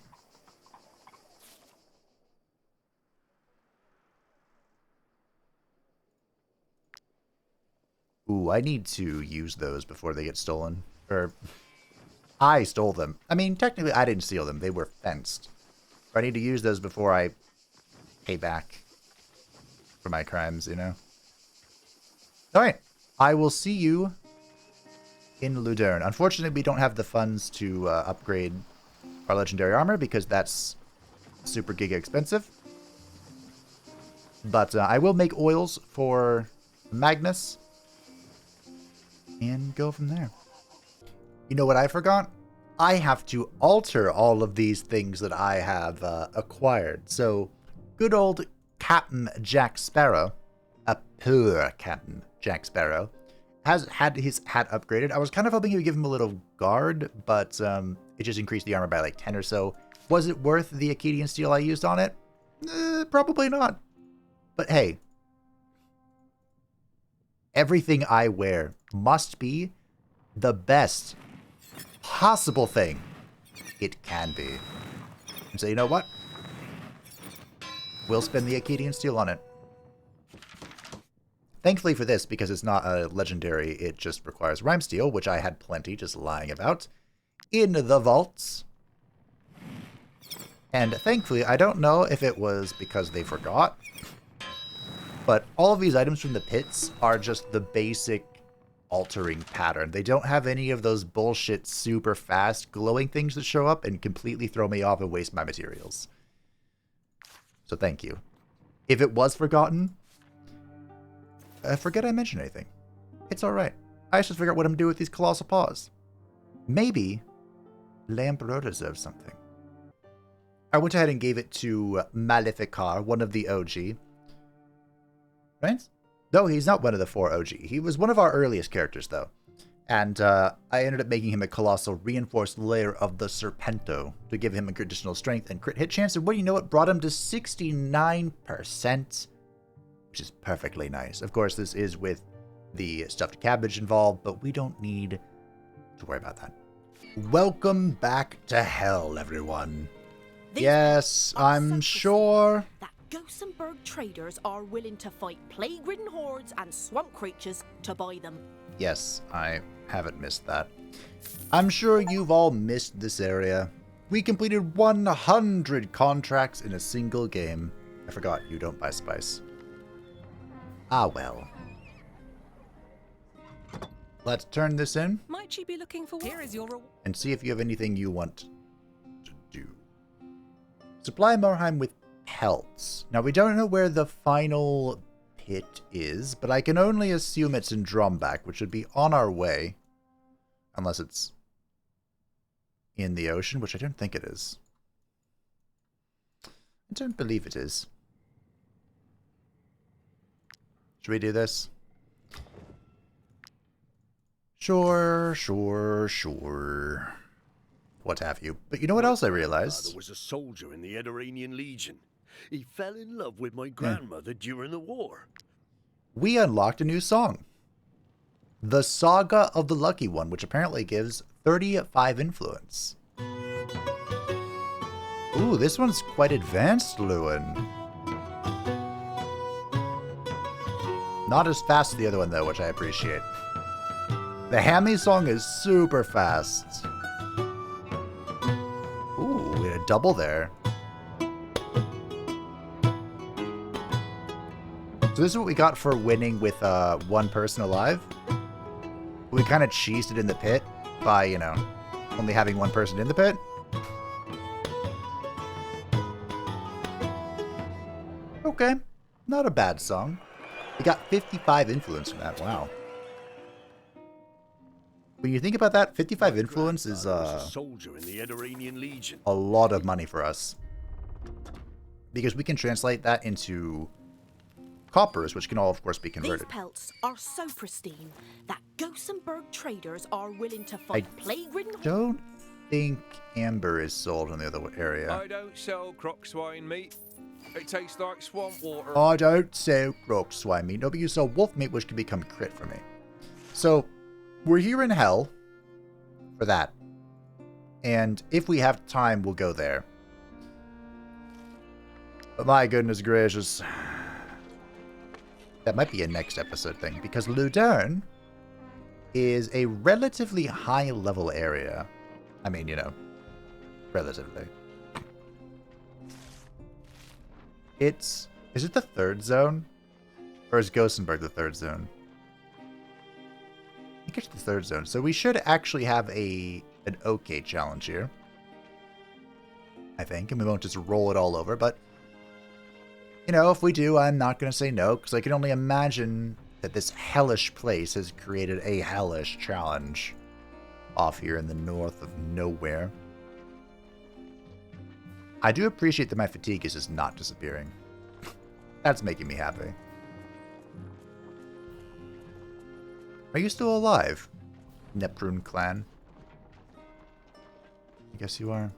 Ooh, I need to use those before they get stolen. Or, I stole them. I mean, technically I didn't steal them. They were fenced. But I need to use those before I pay back for my crimes, you know? Alright. I will see you in Ludern. Unfortunately, we don't have the funds to upgrade our legendary armor because that's super giga expensive. But I will make oils for Magnus and go from there. You know what I forgot? I have to alter all of these things that I have acquired. So, good old Captain Jack Sparrow, a poor Captain Jack Sparrow, has had his hat upgraded. I was kind of hoping he would give him a little guard, but it just increased the armor by like 10 or so. Was it worth the Akkadian steel I used on it? Probably not. But hey, everything I wear must be the best possible thing it can be. And so you know what? We'll spend the Akkadian Steel on it. Thankfully for this, because it's not a legendary, it just requires Rhyme Steel, which I had plenty just lying about, in the vaults. And thankfully, I don't know if it was because they forgot, but all of these items from the pits are just the basic altering pattern. They don't have any of those bullshit super fast glowing things that show up and completely throw me off and waste my materials. So thank you. If it was forgotten, forget I mentioned anything. It's alright. I just figure out what I'm doing with these colossal paws. Maybe Lampereau deserves something. I went ahead and gave it to Maleficar, one of the OG. Right? No, he's not one of the 4 OG. He was one of our earliest characters, though. And I ended up making him a colossal reinforced layer of the Serpento to give him additional strength and crit hit chance. And what do you know? It brought him to 69%, which is perfectly nice. Of course, this is with the stuffed cabbage involved, but we don't need to worry about that. Welcome back to hell, everyone. Yes, I'm sure that Gothenburg traders are willing to fight plague-ridden hordes and swamp creatures to buy them. Yes, I haven't missed that. I'm sure you've all missed this area. We completed 100 contracts in a single game. I forgot, you don't buy spice. Ah well. Let's turn this in. Might she be looking for? Here is your reward. And see if you have anything you want to do. Supply Morheim with pelts. Now we don't know where the final pit is, but I can only assume it's in Drumback, which would be on our way. Unless it's in the ocean, which I don't think it is. I don't believe it is. Should we do this? Sure. What have you. But you know what else I realized? There was a soldier in the Ediranian Legion. He fell in love with my grandmother during the war. We unlocked a new song. The Saga of the Lucky One, which apparently gives 35 influence. Ooh, this one's quite advanced, Lewin. Not as fast as the other one, though, which I appreciate. The Hammy song is super fast. Ooh, we had a double there. So this is what we got for winning with one person alive. We kind of cheesed it in the pit by, you know, only having one person in the pit. Okay, not a bad song. We got 55 influence from that, wow. When you think about that, 55 influence is a lot of money for us. Because we can translate that into coppers, which can all, of course, be converted. These pelts are so pristine that Gothenburg traders are willing to fight plague-ridden. Don't think amber is sold in the other area. I don't sell croc swine meat. It tastes like swamp water. I don't sell croc swine meat. No, but you sell wolf meat, which can become crit for me. So, we're here in hell for that. And if we have time, we'll go there. But my goodness gracious. That might be a next episode thing, because Ludern is a relatively high-level area. I mean, you know, relatively. Is it the third zone? Or is Gothenburg the third zone? I think it's the third zone. So we should actually have an okay challenge here. I think, and we won't just roll it all over, but you know, if we do, I'm not going to say no, because I can only imagine that this hellish place has created a hellish challenge off here in the north of nowhere. I do appreciate that my fatigue is just not disappearing. That's making me happy. Are you still alive, Neptune clan? I guess you are.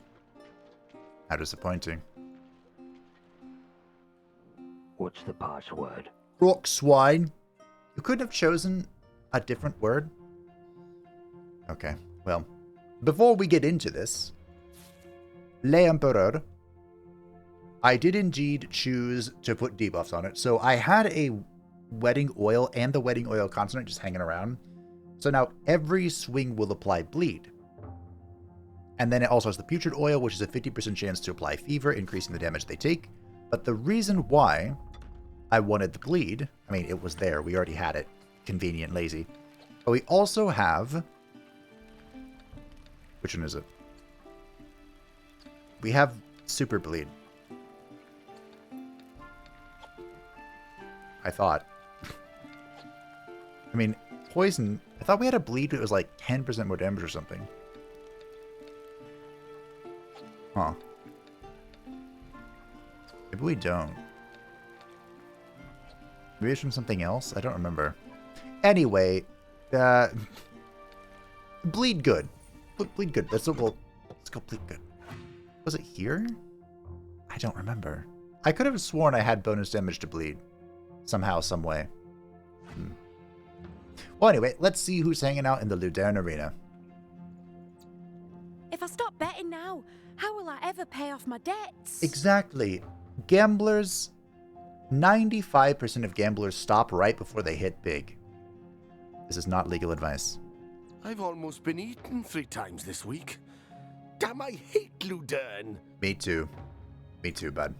How disappointing. What's the password? Rock swine. You couldn't have chosen a different word? Okay, well, before we get into this, L'Empereur, I did indeed choose to put debuffs on it. So I had a wedding oil and the wedding oil concentrate just hanging around. So now every swing will apply bleed. And then it also has the putrid oil, which is a 50% chance to apply fever, increasing the damage they take. But the reason why I wanted the bleed, I mean, it was there. We already had it. Convenient, lazy. But we also have... Which one is it? We have super bleed. I thought. I mean, poison... I thought we had a bleed that was like 10% more damage or something. Huh. Maybe we don't. Maybe it's from something else? I don't remember. Anyway, bleed good. Bleed good. Let's go bleed good. Was it here? I don't remember. I could have sworn I had bonus damage to bleed. Somehow, some way. Well, anyway, let's see who's hanging out in the Ludern arena. If I stop betting now, how will I ever pay off my debts? Exactly. Gamblers, 95% of gamblers stop right before they hit big. This is not legal advice. I've almost been eaten 3 times this week. Damn, I hate Ludern. Me too. Me too, bud.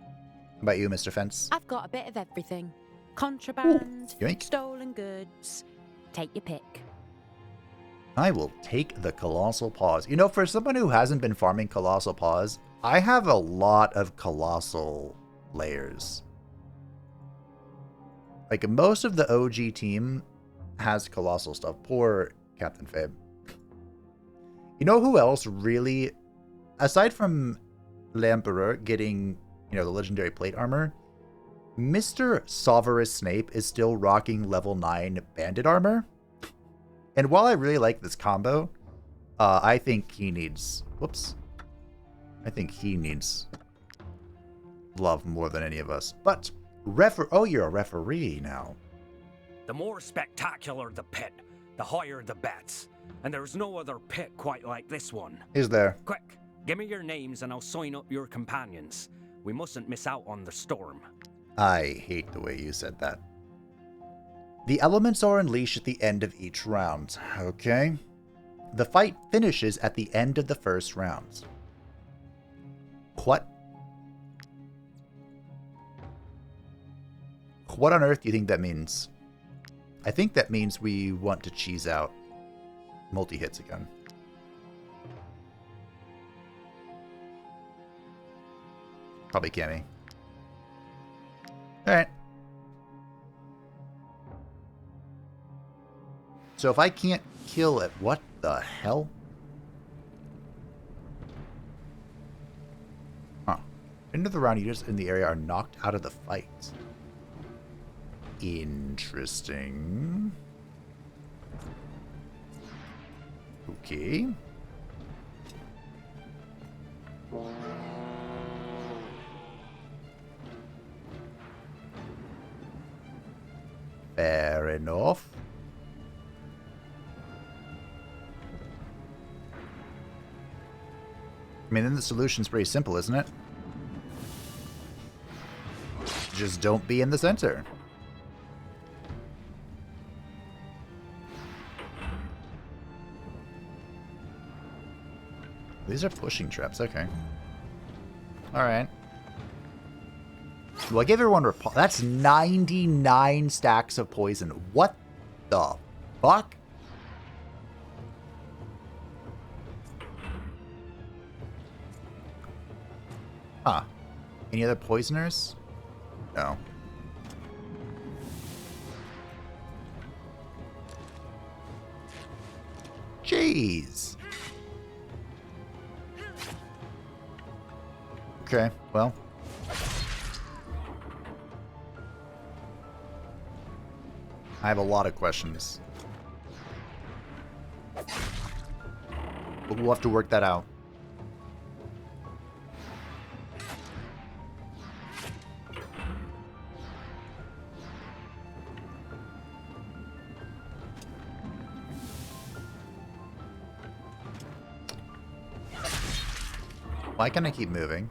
How about you, Mr. Fence? I've got a bit of everything. Contraband, yoink. stolen goods. Take your pick. I will take the Colossal Paws. You know, for someone who hasn't been farming Colossal Paws, I have a lot of Colossal layers. Like, most of the OG team has Colossal stuff. Poor Captain Fabe. You know who else really, aside from L'Empereur getting, you know, the legendary plate armor, Mr. Severus Snape is still rocking level 9 bandit armor. And while I really like this combo, I think he needs... Whoops. I think he needs love more than any of us. But, oh, you're a referee now. The more spectacular the pit, the higher the bets. And there's no other pit quite like this one. Is there? Quick, give me your names and I'll sign up your companions. We mustn't miss out on the storm. I hate the way you said that. The elements are unleashed at the end of each round. Okay. The fight finishes at the end of the first round. What? What on earth do you think that means? I think that means we want to cheese out multi-hits again. Probably Cammy. Alright. So if I can't kill it, what the hell? Huh. End of the round, users in the area are knocked out of the fight. Interesting. Okay. Fair enough. I mean, then the solution's pretty simple, isn't it? Just don't be in the center. These are pushing traps, okay. Alright. Well, I gave everyone that's 99 stacks of poison. What the fuck? Huh. Any other poisoners? No. Jeez. Okay, well. I have a lot of questions. But we'll have to work that out. Why can't I keep moving?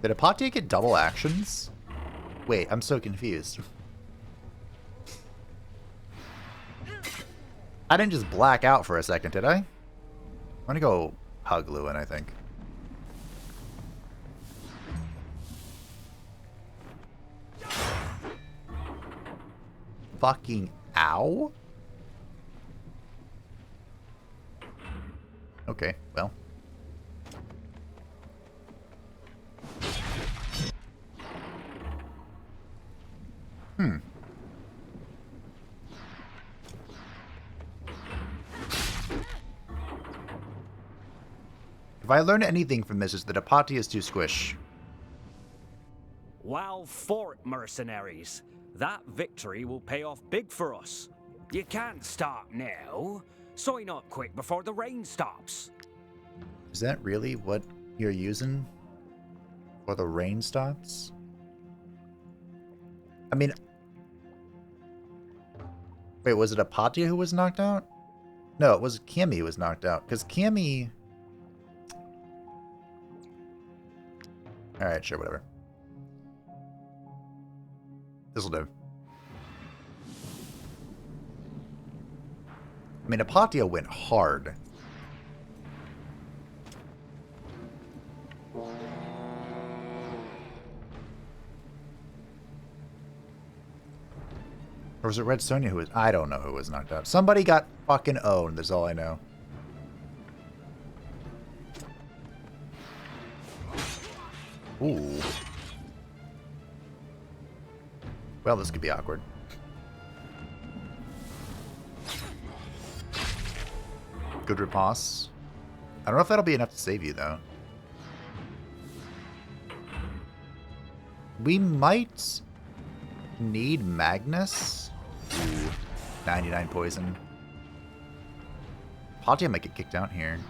Did Apatia get double actions? Wait, I'm so confused. I didn't just black out for a second, did I? I'm gonna go hug Lewin, I think. Fucking ow? Okay, well. If I learned anything from this, is that Apatia is too squish. Well fought, mercenaries. That victory will pay off big for us. You can't stop now. Sign up quick before the rain stops. Is that really what you're using for the rain stops? I mean... Wait, was it Apatia who was knocked out? No, it was Cammy who was knocked out. Because Cammy... Alright, sure, whatever. This'll do. I mean, Apatia went hard. Or was it Red Sonja who was... I don't know who was knocked out. Somebody got fucking owned, that's all I know. Ooh. Well, this could be awkward. Good riposte. I don't know if that'll be enough to save you, though. We might need Magnus. Ooh, 99 poison. Apatia might get kicked out here.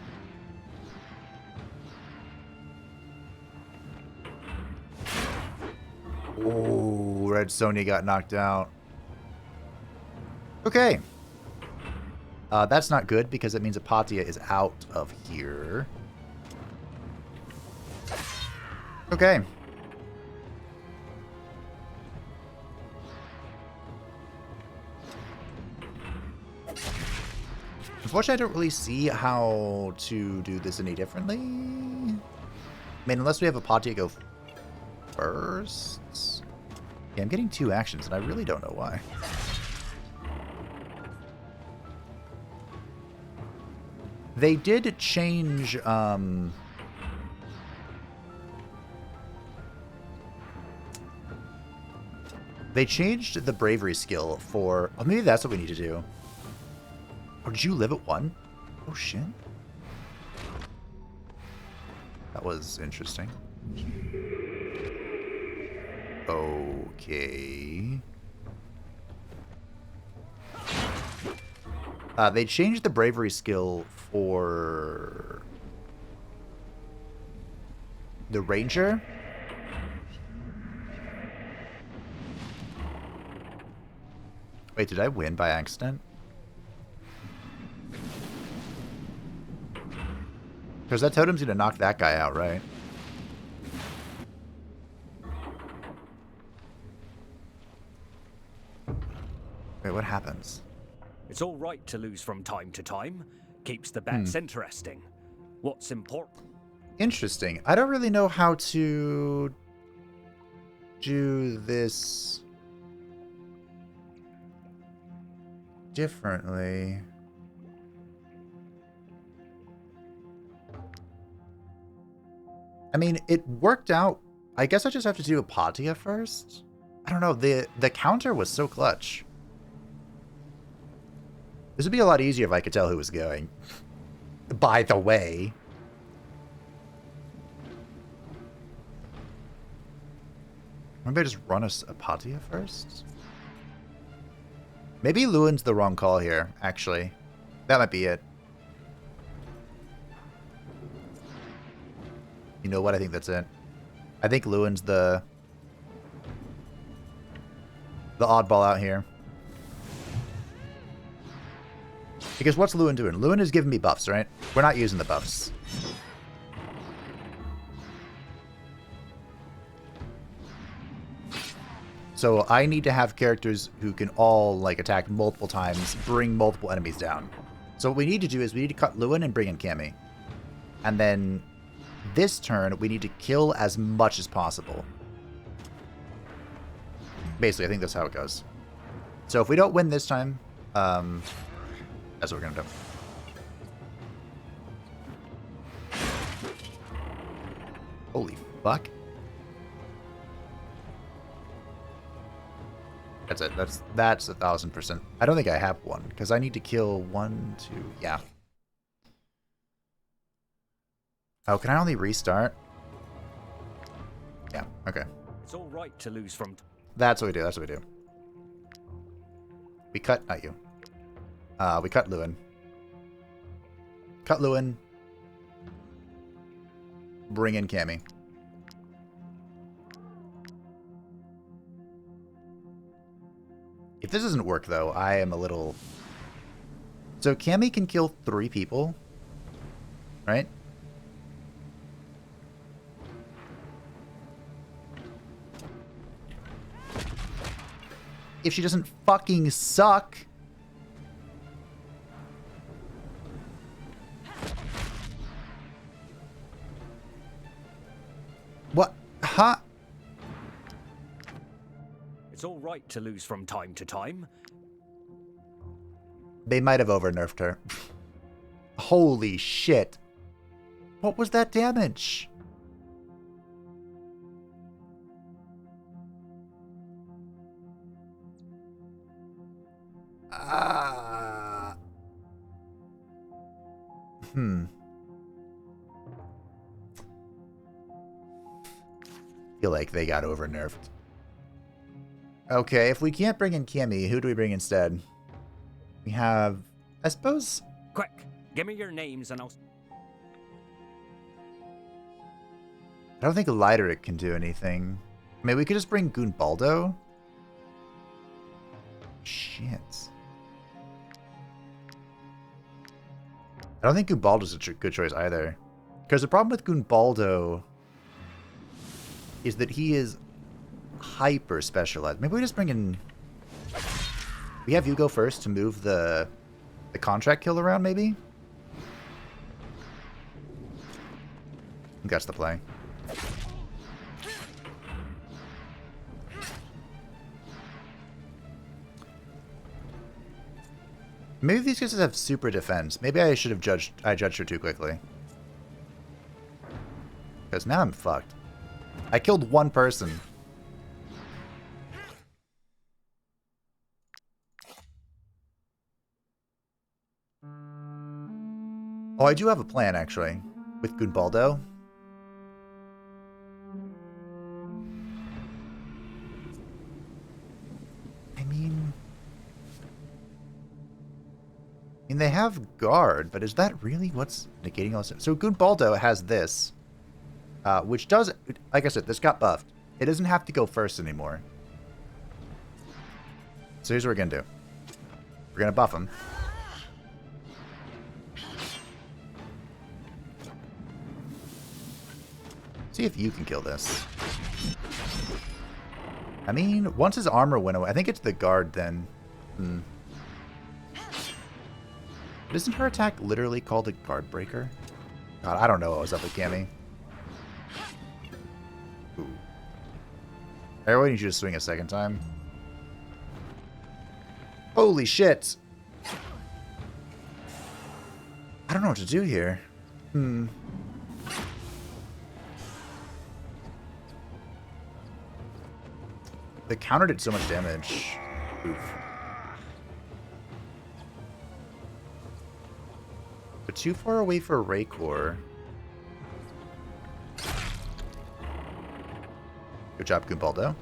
Oh, Red Sonja got knocked out. Okay. That's not good because it means Apatia is out of here. Okay. Unfortunately, I don't really see how to do this any differently. I mean, unless we have Apatia go first. Yeah, I'm getting 2 actions, and I really don't know why. They did change, they changed the bravery skill for... Oh, maybe that's what we need to do. Oh, did you live at 1? Oh, shit. That was interesting. Okay. They changed the bravery skill for the ranger. Wait, did I win by accident? Because that totem's gonna knock that guy out, right? Wait, what happens? It's all right to lose from time to time. Keeps the bets interesting. What's important? Interesting. I don't really know how to do this differently. I mean, it worked out. I guess I just have to do Apatia first. I don't know. The counter was so clutch. This would be a lot easier if I could tell who was going. By the way. Maybe I just run us Apatia first? Maybe Lewin's the wrong call here, actually. That might be it. You know what? I think that's it. I think Lewin's the oddball out here. Because what's Ludern doing? Ludern is giving me buffs, right? We're not using the buffs. So I need to have characters who can all, like, attack multiple times, bring multiple enemies down. So what we need to do is we need to cut Ludern and bring in Cammy. And then this turn, we need to kill as much as possible. Basically, I think that's how it goes. So if we don't win this time, that's what we're going to do. Holy fuck. That's it. That's 1,000%. I don't think I have one, because I need to kill 1, 2, yeah. Oh, can I only restart? Yeah, okay. It's all right to lose from... That's what we do, that's what we do. We cut, not you. We cut Ludern. Cut Ludern. Bring in Cammy. If this doesn't work, though, I am a little... So Cammy can kill 3 people, right? If she doesn't fucking suck. What? Huh? It's all right to lose from time to time. They might have over-nerfed her. Holy shit. What was that damage? Feel like they got over-nerfed. Okay, if we can't bring in Cammy, who do we bring instead? We have, I suppose... Quick, give me your names and I'll... I don't think Ludern can do anything. I mean, we could just bring Gunbaldo. Shit. I don't think Gunbaldo's a good choice either. Because the problem with Gunbaldo is that he is hyper specialized. Maybe we just bring in... We have you go first to move the contract kill around, maybe? I think that's the play. Maybe these guys have super defense. Maybe I should have judged her too quickly. Because now I'm fucked. I killed 1 person. Oh, I do have a plan, actually, with Gunbaldo. I mean, they have guard, but is that really what's negating all this? So Gunbaldo has this, which does, like I said, this got buffed. It doesn't have to go first anymore. So here's what we're going to do. We're going to buff him. See if you can kill this. I mean, once his armor went away, I think it's the guard then. But isn't her attack literally called a guard breaker? God, I don't know what was up with Cammy. Ooh. I really need you to swing a second time. Holy shit! I don't know what to do here. The counter did so much damage. Oof. But too far away for Raycor. Good job, Gunbaldo.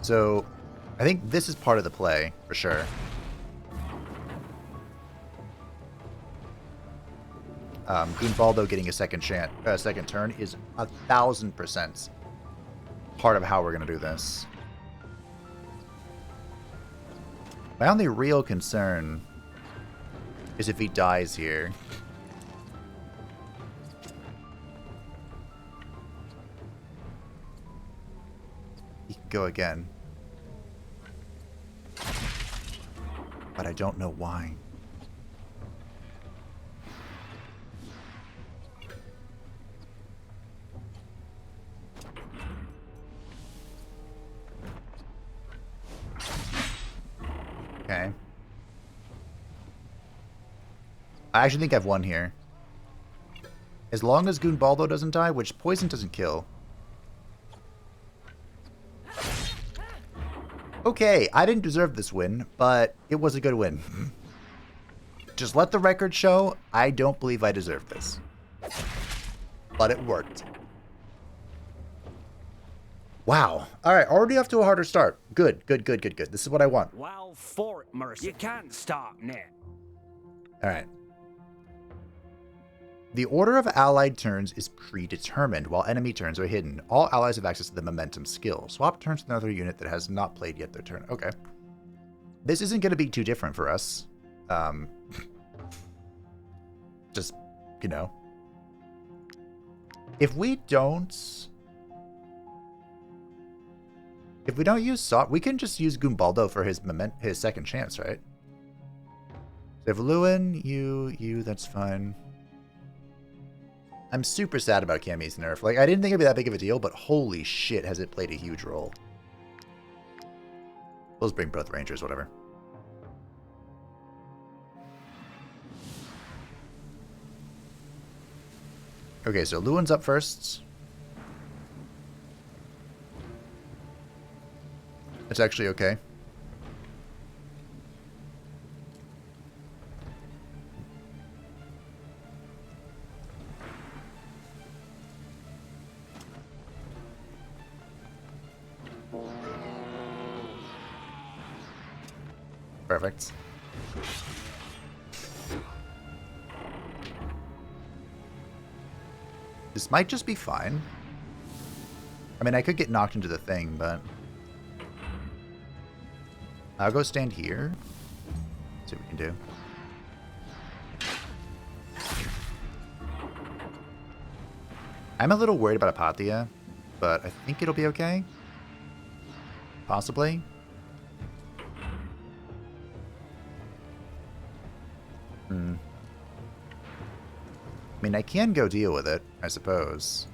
So, I think this is part of the play, for sure. Gunbaldo getting a second turn is 1,000% part of how we're going to do this. My only real concern is if he dies here. He can go again. But I don't know why. Okay. I actually think I've won here. As long as Goonbaldo doesn't die, which poison doesn't kill. Okay, I didn't deserve this win, but it was a good win. Just let the record show, I don't believe I deserved this. But it worked. Wow. Alright, already off to a harder start. Good, good, good, good, good. This is what I want. Well, for it, Mercy. You can't stop now. Alright. The order of allied turns is predetermined, while enemy turns are hidden. All allies have access to the momentum skill. Swap turns to another unit that has not played yet their turn. Okay. This isn't going to be too different for us. Just, you know. If we don't use Swap, we can just use Goonbaldo for his second chance, right? So if Lewin, you, that's fine. I'm super sad about Cammy's nerf. Like, I didn't think it'd be that big of a deal, but holy shit, has it played a huge role. We'll just bring both Rangers, whatever. Okay, so Lewin's up first. It's actually okay. Perfect. This might just be fine. I mean, I could get knocked into the thing, but I'll go stand here. See what we can do. I'm a little worried about Apatia, but I think it'll be okay. Possibly. I mean, I can go deal with it, I suppose.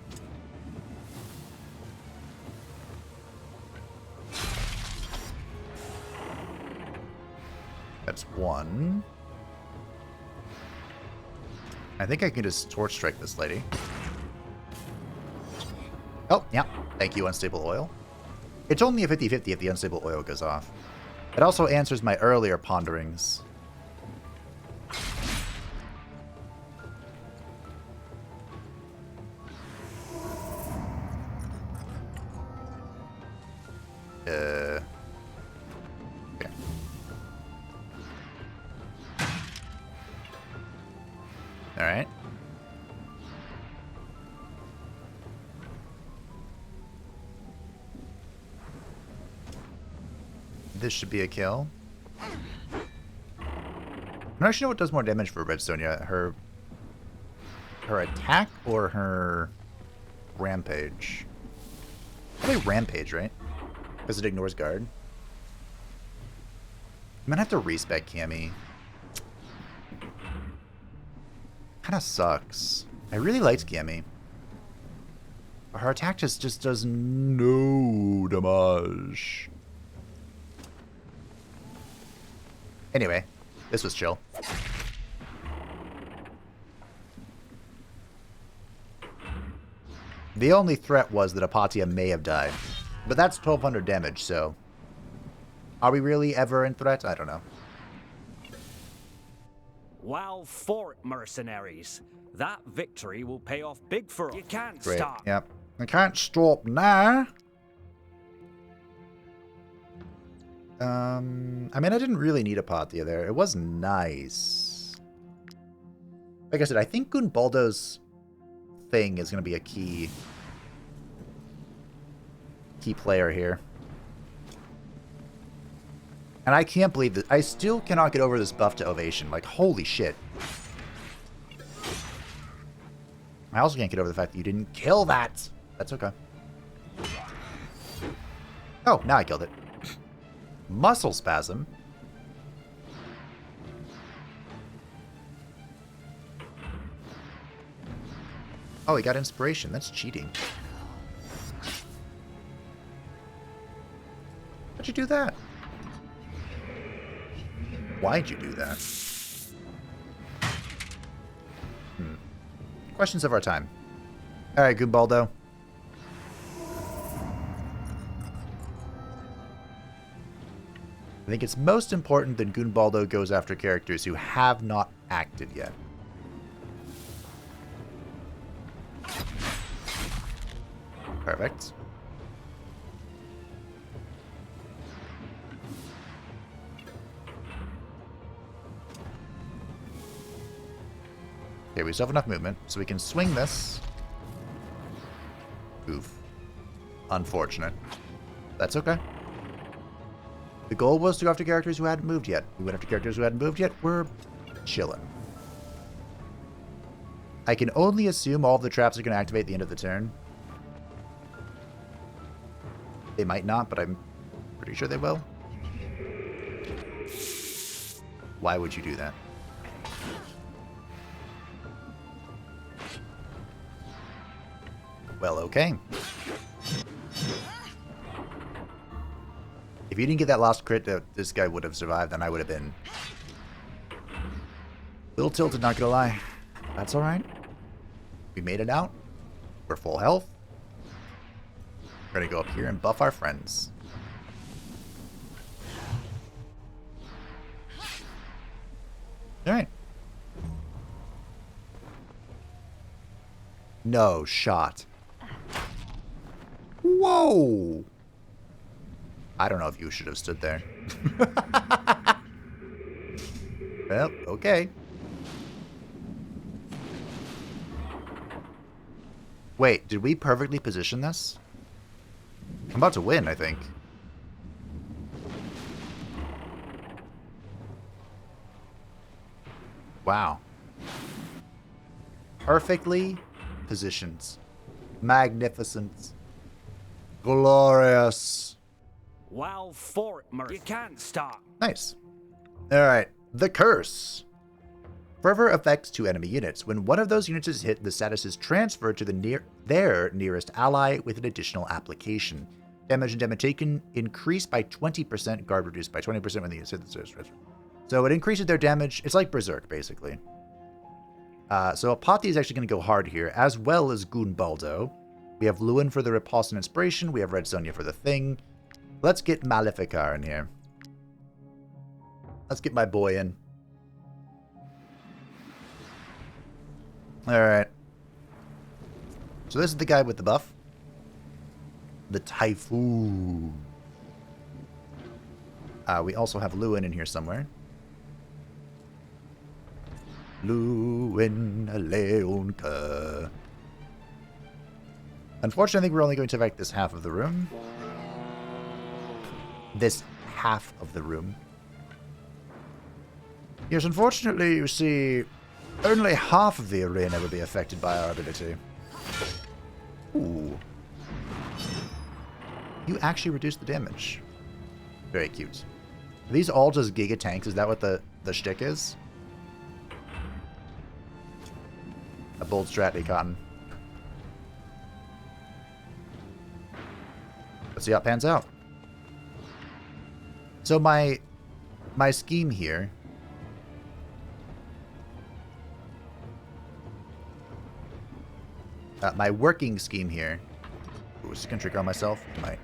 That's one. I think I can just torch strike this lady. Oh, yeah. Thank you, Unstable Oil. It's only a 50-50 if the Unstable Oil goes off. It also answers my earlier ponderings. Okay. Alright. This should be a kill. I'm not sure what does more damage for Redstone yet. Her attack or her rampage? Probably rampage, right? Because it ignores guard. I'm gonna have to respec Cammy. Kinda sucks. I really liked Cammy. But her attack just does no damage. Anyway, this was chill. The only threat was that Apatia may have died. But that's 1200 damage, so... Are we really ever in threat? I don't know. Well, for it, Mercenaries. That victory will pay off big for us. You can't Great. stop. Yep. I can't stop now. I mean, I didn't really need Apatia there. It was nice. Like I said, I think Goonbaldo's thing is going to be a key. key player here. And I can't believe that. I still cannot get over this buff to Ovation. Like, holy shit. I also can't get over the fact that you didn't kill that. That's okay. Oh, now I killed it. Muscle spasm. Oh, he got inspiration. That's cheating. How'd you do that? Why'd you do that? Questions of our time. Alright, Goombaldo. I think it's most important that Goombaldo goes after characters who have not acted yet. Perfect. Okay, we still have enough movement, so we can swing this. Oof. Unfortunate. That's okay. The goal was to go after characters who hadn't moved yet. We went after characters who hadn't moved yet. We're chilling. I can only assume all of the traps are going to activate at the end of the turn. They might not, but I'm pretty sure they will. Why would you do that? Well, okay. If you didn't get that last crit that this guy would have survived, then I would have been a little tilted, not gonna lie. That's alright. We made it out. We're full health. We're gonna go up here and buff our friends. Alright. No shot. Whoa! I don't know if you should have stood there. Well, okay. Wait, did we perfectly position this? I'm about to win, I think. Wow. Perfectly positioned. Magnificent. Glorious. Wow, for it, Murph. You can't stop. Nice. Alright. The Curse. Fervor affects 2 enemy units. When one of those units is hit, the status is transferred to their nearest ally with an additional application. Damage and damage taken increase by 20%, guard reduced by 20% when the unit hit the status transfer. So it increases their damage. It's like Berserk, basically. So Apathy is actually going to go hard here, as well as Goombaldo. We have Ludern for the Repulse and Inspiration. We have Red Sonja for the Thing. Let's get Maleficar in here. Let's get my boy in. Alright. So this is the guy with the buff. The Typhoon. We also have Ludern in here somewhere. Ludern Leonka. Unfortunately, I think we're only going to affect this half of the room. This half of the room. Yes, unfortunately, you see, only half of the arena will be affected by our ability. Ooh. You actually reduce the damage. Very cute. Are these all just Giga Tanks? Is that what the shtick is? A bold strat, Cotton. Let's see how it pans out. So my scheme here. My working scheme here. Ooh, is this gonna trigger on myself? It might.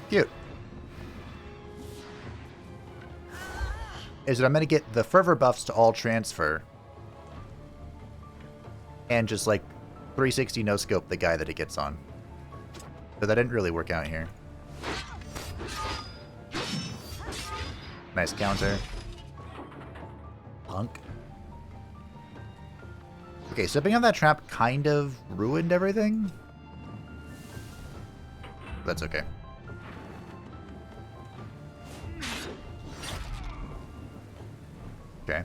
Cute. Is that I'm going to get the fervor buffs to all transfer. And just like 360 no scope the guy that it gets on. But that didn't really work out here. Nice counter. Punk. Okay, stepping on that trap kind of ruined everything. That's okay. Okay.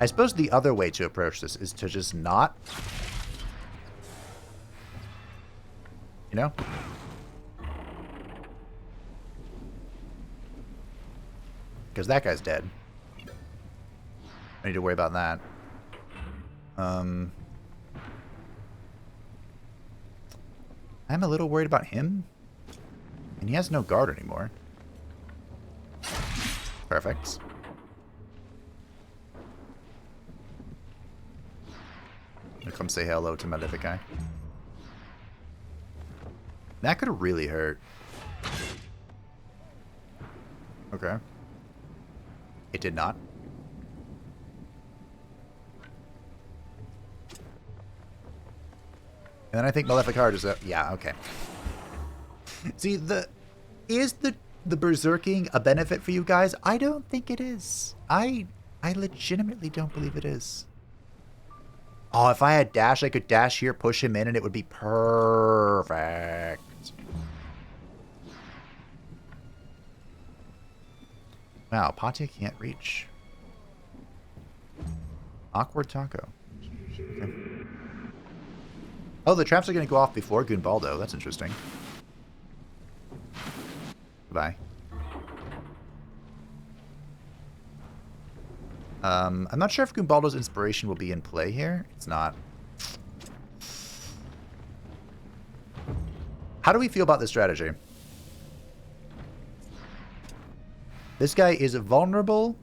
I suppose the other way to approach this is to just not. You know? Because that guy's dead. I need to worry about that. I'm a little worried about him. And he has no guard anymore. Perfect. I'll come say hello to my little guy. That could have really hurt. Okay. It did not. And then I think Maleficard is yeah, okay. See, is the berserking a benefit for you guys? I don't think it is. I legitimately don't believe it is. Oh, if I had dash, I could dash here, push him in, and it would be perfect. Wow, Patya can't reach. Awkward taco. Okay. Oh, the traps are going to go off before Gunbaldo. That's interesting. Goodbye. I'm not sure if Gunbaldo's inspiration will be in play here. It's not. How do we feel about this strategy? This guy is vulnerable,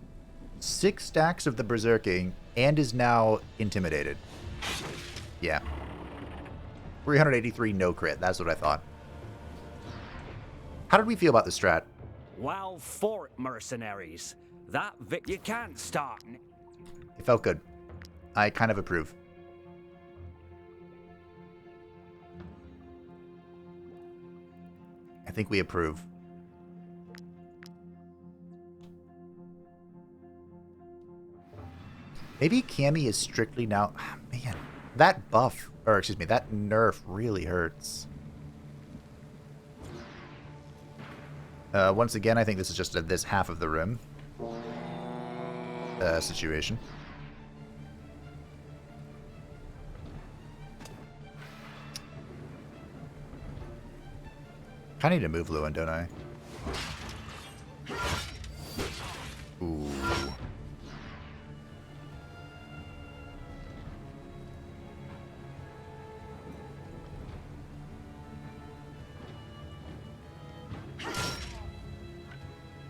6 stacks of the berserking, and is now intimidated. Yeah. 383 no crit. That's what I thought. How did we feel about this strat? Well fought, mercenaries. That you can't start. It felt good. I kind of approve. I think we approve. Maybe Cammy is strictly now... Man, that buff, or excuse me, that nerf really hurts. Once again, I think this is just this half of the room situation. I need to move Ludern, don't I? Ooh.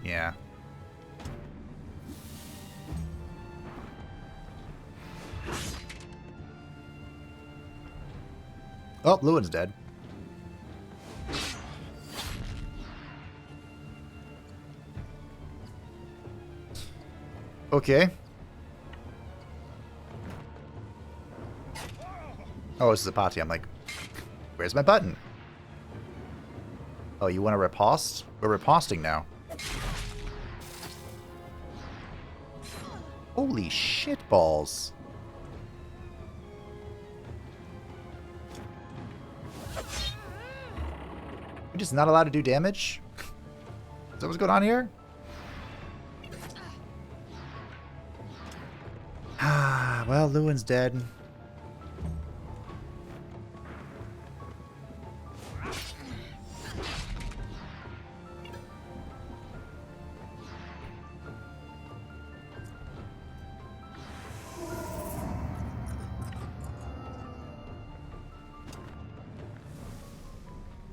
Yeah. Oh, Ludern's dead. Okay. Oh, this is a party. I'm like, where's my button? Oh, you want to riposte? We're riposting now. Holy shit balls. We're just not allowed to do damage? Is that what's going on here? Ah, well, Ludern's dead.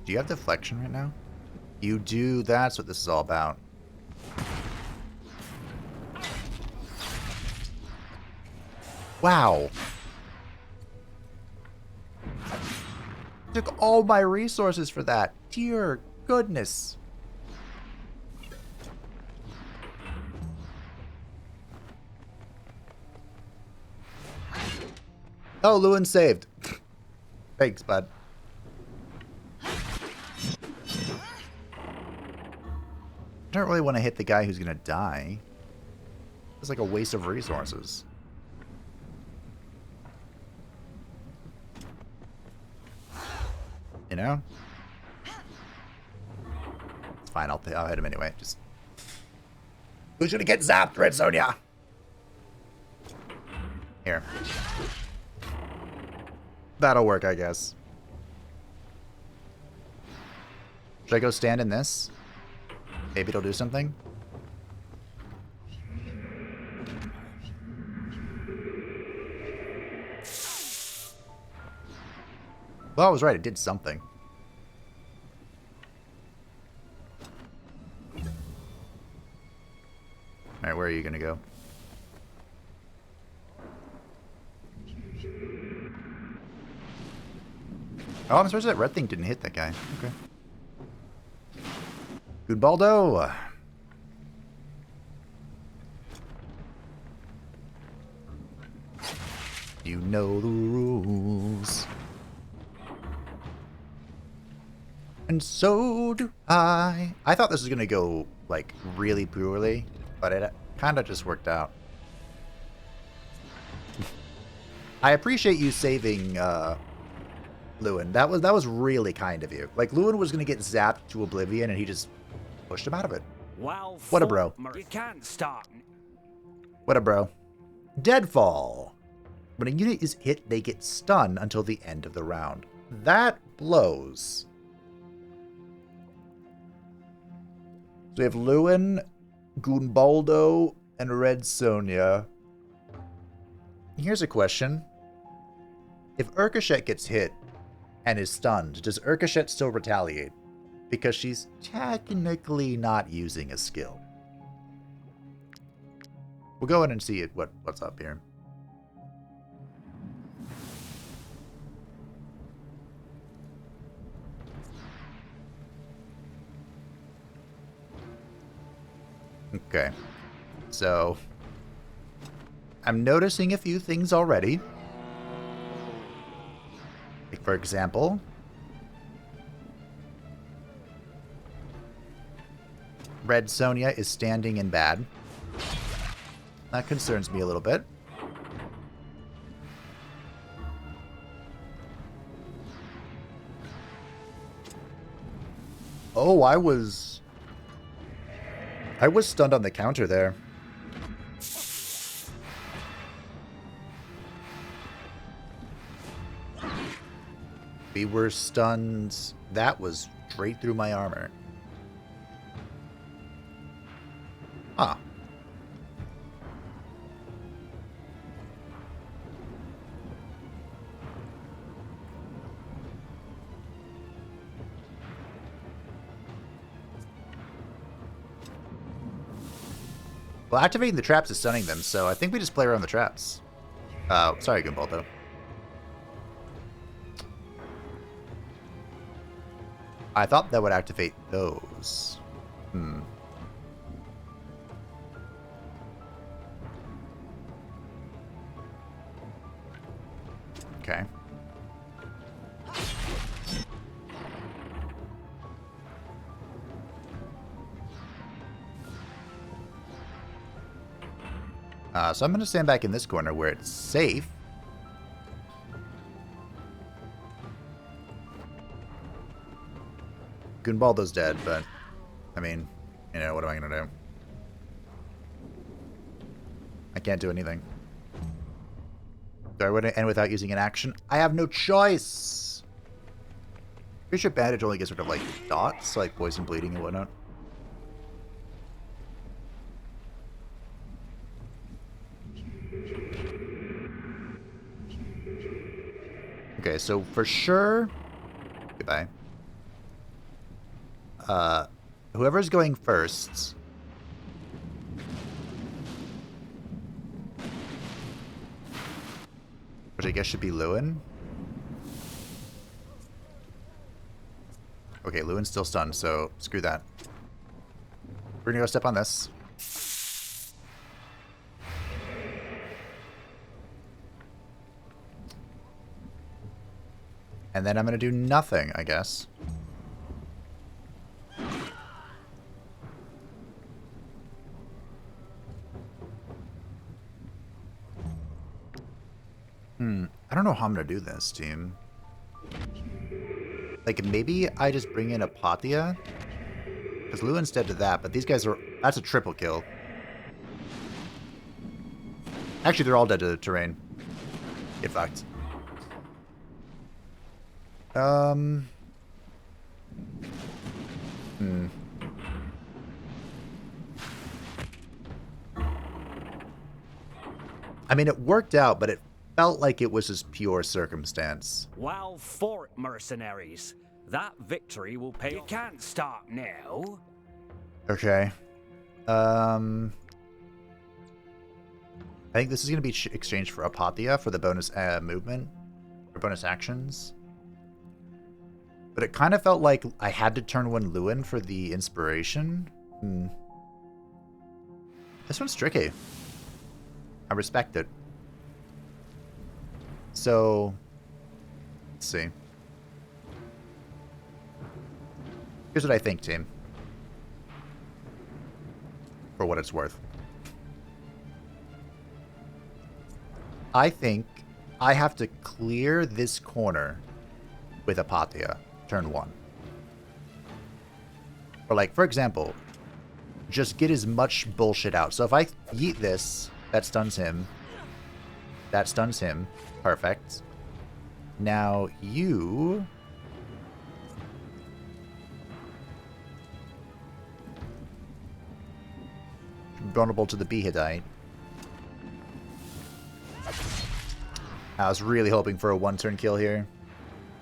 Do you have deflection right now? You do. That's what this is all about. Wow. Took all my resources for that. Dear goodness. Oh, Ludern saved. Thanks, bud. I don't really want to hit the guy who's going to die. It's like a waste of resources. You know? It's fine, I'll hit him anyway. Just... Who's gonna get zapped, Red Sonja? Here. That'll work, I guess. Should I go stand in this? Maybe it'll do something? Well, I was right, it did something. Alright, where are you gonna go? Oh, I'm surprised that red thing didn't hit that guy. Okay. Good Baldo! You know the rules. And so do I. I thought this was gonna go, like, really poorly, but it kind of just worked out. I appreciate you saving, Lewin. That was really kind of you. Like, Lewin was gonna get zapped to oblivion, and he just pushed him out of it. Well, what a bro. You can't start. What a bro. Deadfall. When a unit is hit, they get stunned until the end of the round. That blows. So we have Lewin, Gunbaldo, and Red Sonja. Here's a question. If Urkashet gets hit and is stunned, does Urkashet still retaliate? Because she's technically not using a skill. We'll go in and see what's up here. Okay, so I'm noticing a few things already. Like, for example, Red Sonja is standing in bad. That concerns me a little bit. Oh, I was stunned on the counter there. We were stunned. That was straight through my armor. Huh. Well, activating the traps is stunning them, so I think we just play around the traps. Sorry, Gunbaldo. I thought that would activate those. Okay. So I'm going to stand back in this corner where it's safe. Gunbaldo's dead, but, I mean, you know, what am I going to do? I can't do anything. Do I want to end without using an action? I have no choice! Pretty sure bandage only gets rid of, like, dots, like poison bleeding and whatnot. Okay, so for sure... Goodbye. Whoever's going first... Which I guess should be Lewin. Okay, Lewin's still stunned, so screw that. We're gonna go step on this. And then I'm gonna do nothing, I guess. I don't know how I'm gonna do this, team. Like, maybe I just bring in a Patia? Because Ludern's dead to that, but these guys are... That's a triple kill. Actually, they're all dead to the terrain. Get fucked. I mean, it worked out, but it felt like it was just pure circumstance. Well fought, mercenaries. That victory will pay. You can't stop now. Okay. I think this is going to be exchanged for Apathia for the bonus movement, or bonus actions. But it kind of felt like I had to turn one Ludern for the inspiration. This one's tricky. I respect it. So, let's see. Here's what I think, team. For what it's worth. I think I have to clear this corner with Apathia, turn 1. Or like, for example, just get as much bullshit out. So if I yeet this, that stuns him. That stuns him. Perfect. Now you... vulnerable to the Behedite. I was really hoping for a one-turn kill here.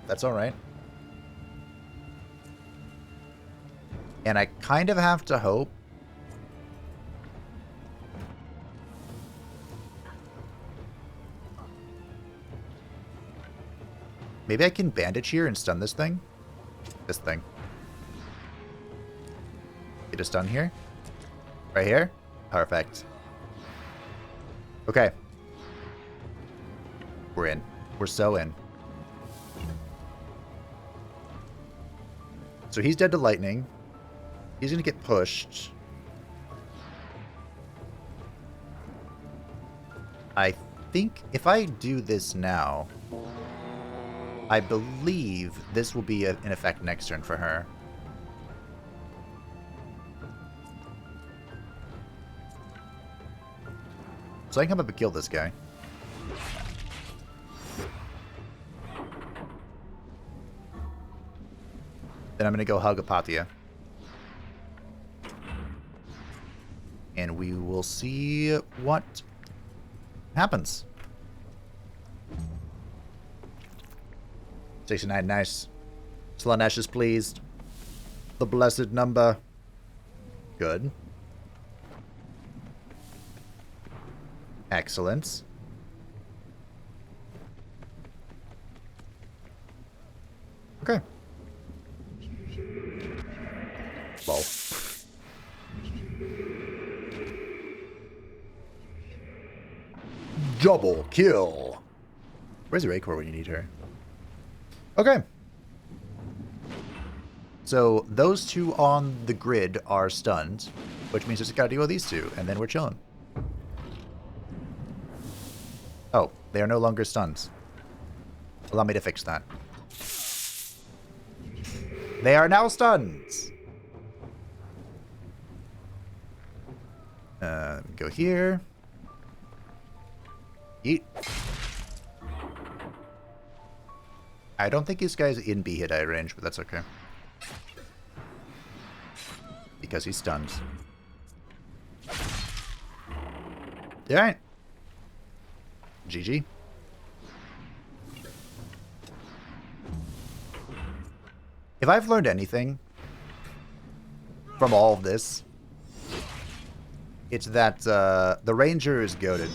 That's alright. And I kind of have to hope. Maybe I can bandage here and stun this thing. This thing. Get a stun here. Right here. Perfect. Okay. We're in. We're so in. So he's dead to lightning. He's going to get pushed. I think if I do this now, I believe this will be in effect next turn for her. So I can come up and kill this guy. Then I'm going to go hug Apathia. And we will see what happens. 69, nice. Slanesh is pleased. The blessed number. Good. Excellent. Okay. Lol. Double kill. Where's your Acor when you need her? Okay. So those two on the grid are stunned, which means we just gotta deal with these two, and then we're chilling. Oh, they are no longer stunned. Allow me to fix that. They are now stunned. Go here. Eat. I don't think this guy's in Behedite range, but that's okay. Because he's stunned. Alright. GG. If I've learned anything from all of this, it's that the Ranger is goated.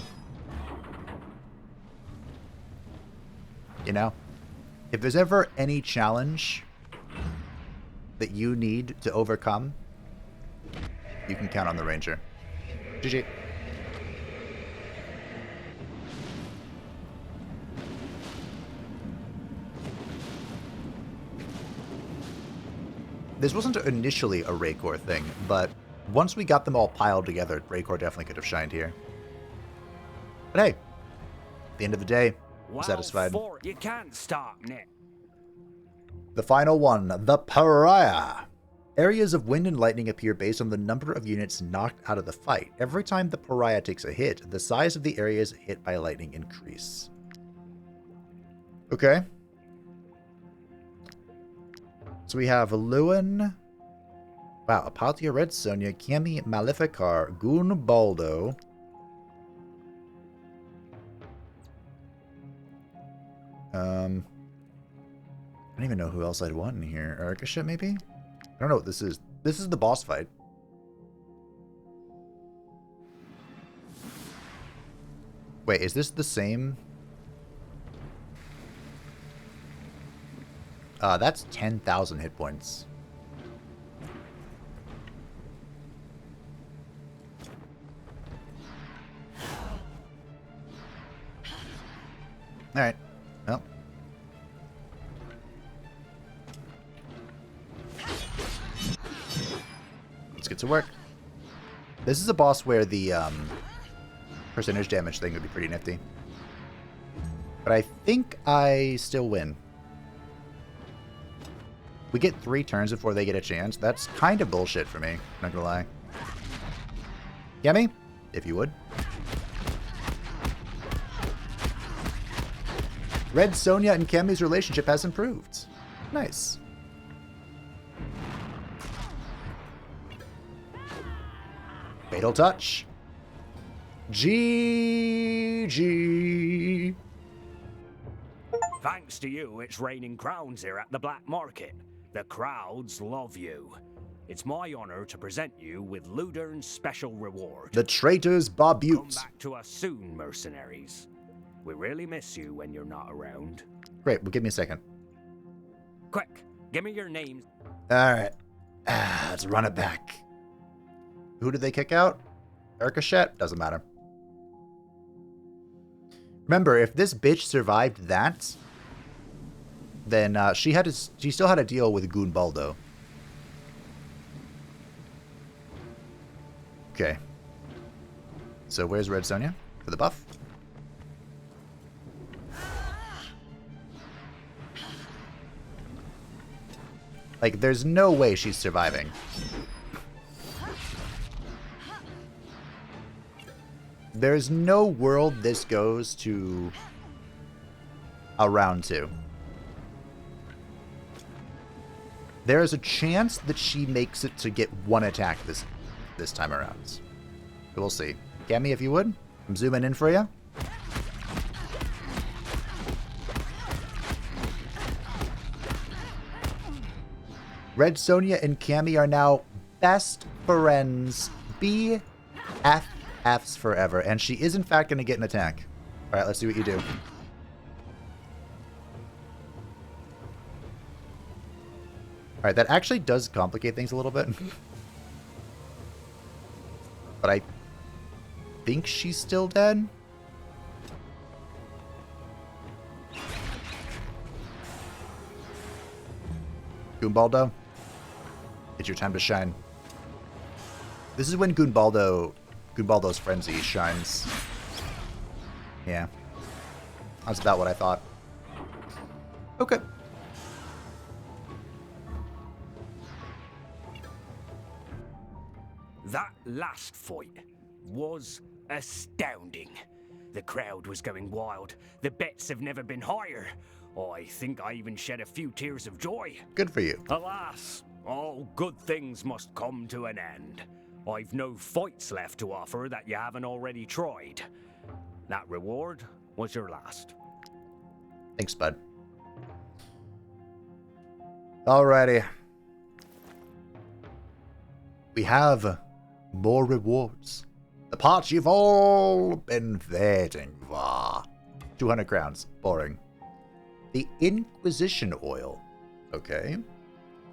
You know? If there's ever any challenge that you need to overcome, you can count on the Ranger. GG. This wasn't initially a Raycor thing, but once we got them all piled together, Raycor definitely could have shined here. But hey, at the end of the day, Well, satisfied. You can't stop me. The final one, the Pariah. Areas of wind and lightning appear based on the number of units knocked out of the fight. Every time the Pariah takes a hit, the size of the areas hit by lightning increase. Okay. So we have Ludern. Wow, Apatia, Red Sonja, Cammy, Maleficar, Goon Baldo. I don't even know who else I'd want in here. Erikaship, maybe? I don't know what this is. This is the boss fight. Wait, is this the same? That's 10,000 hit points. Alright. Well. Let's get to work. This is a boss where the percentage damage thing would be pretty nifty. But I think I still win. We get 3 turns before they get a chance. That's kind of bullshit for me, not gonna lie. Yummy, if you would. Red Sonja and Cammy's relationship has improved. Nice. Fatal touch. GG. Thanks to you, it's raining crowns here at the Black Market. The crowds love you. It's my honor to present you with Ludern's special reward. The Traitor's Barbute. Come back to us soon, mercenaries. We really miss you when you're not around. Great, well, give me a second. Quick, give me your names. Alright. Let's run it back. Who did they kick out? Erikaship? Doesn't matter. Remember, if this bitch survived that, then she still had to deal with Goon Baldo. Okay. So where's Red Sonja for the buff? Like, there's no way she's surviving. There's no world this goes to a round 2. There is a chance that she makes it to get 1 attack this time around. But we'll see. Cammy, if you would. I'm zooming in for you. Red Sonja and Cammy are now best friends. BFFs forever. And she is, in fact, going to get an attack. Alright, let's see what you do. Alright, that actually does complicate things a little bit. But I think she's still dead. Goonbaldo, it's your time to shine. This is when Goonbaldo's frenzy shines. Yeah. That's about what I thought. Okay. That last fight was astounding. The crowd was going wild. The bets have never been higher. I think I even shed a few tears of joy. Good for you. Alas, all good things must come to an end. I've no fights left to offer that you haven't already tried. That reward was your last. Thanks, bud. Alrighty. We have more rewards. The part you've all been waiting for. 200 crowns. Boring. The Inquisition Oil. Okay.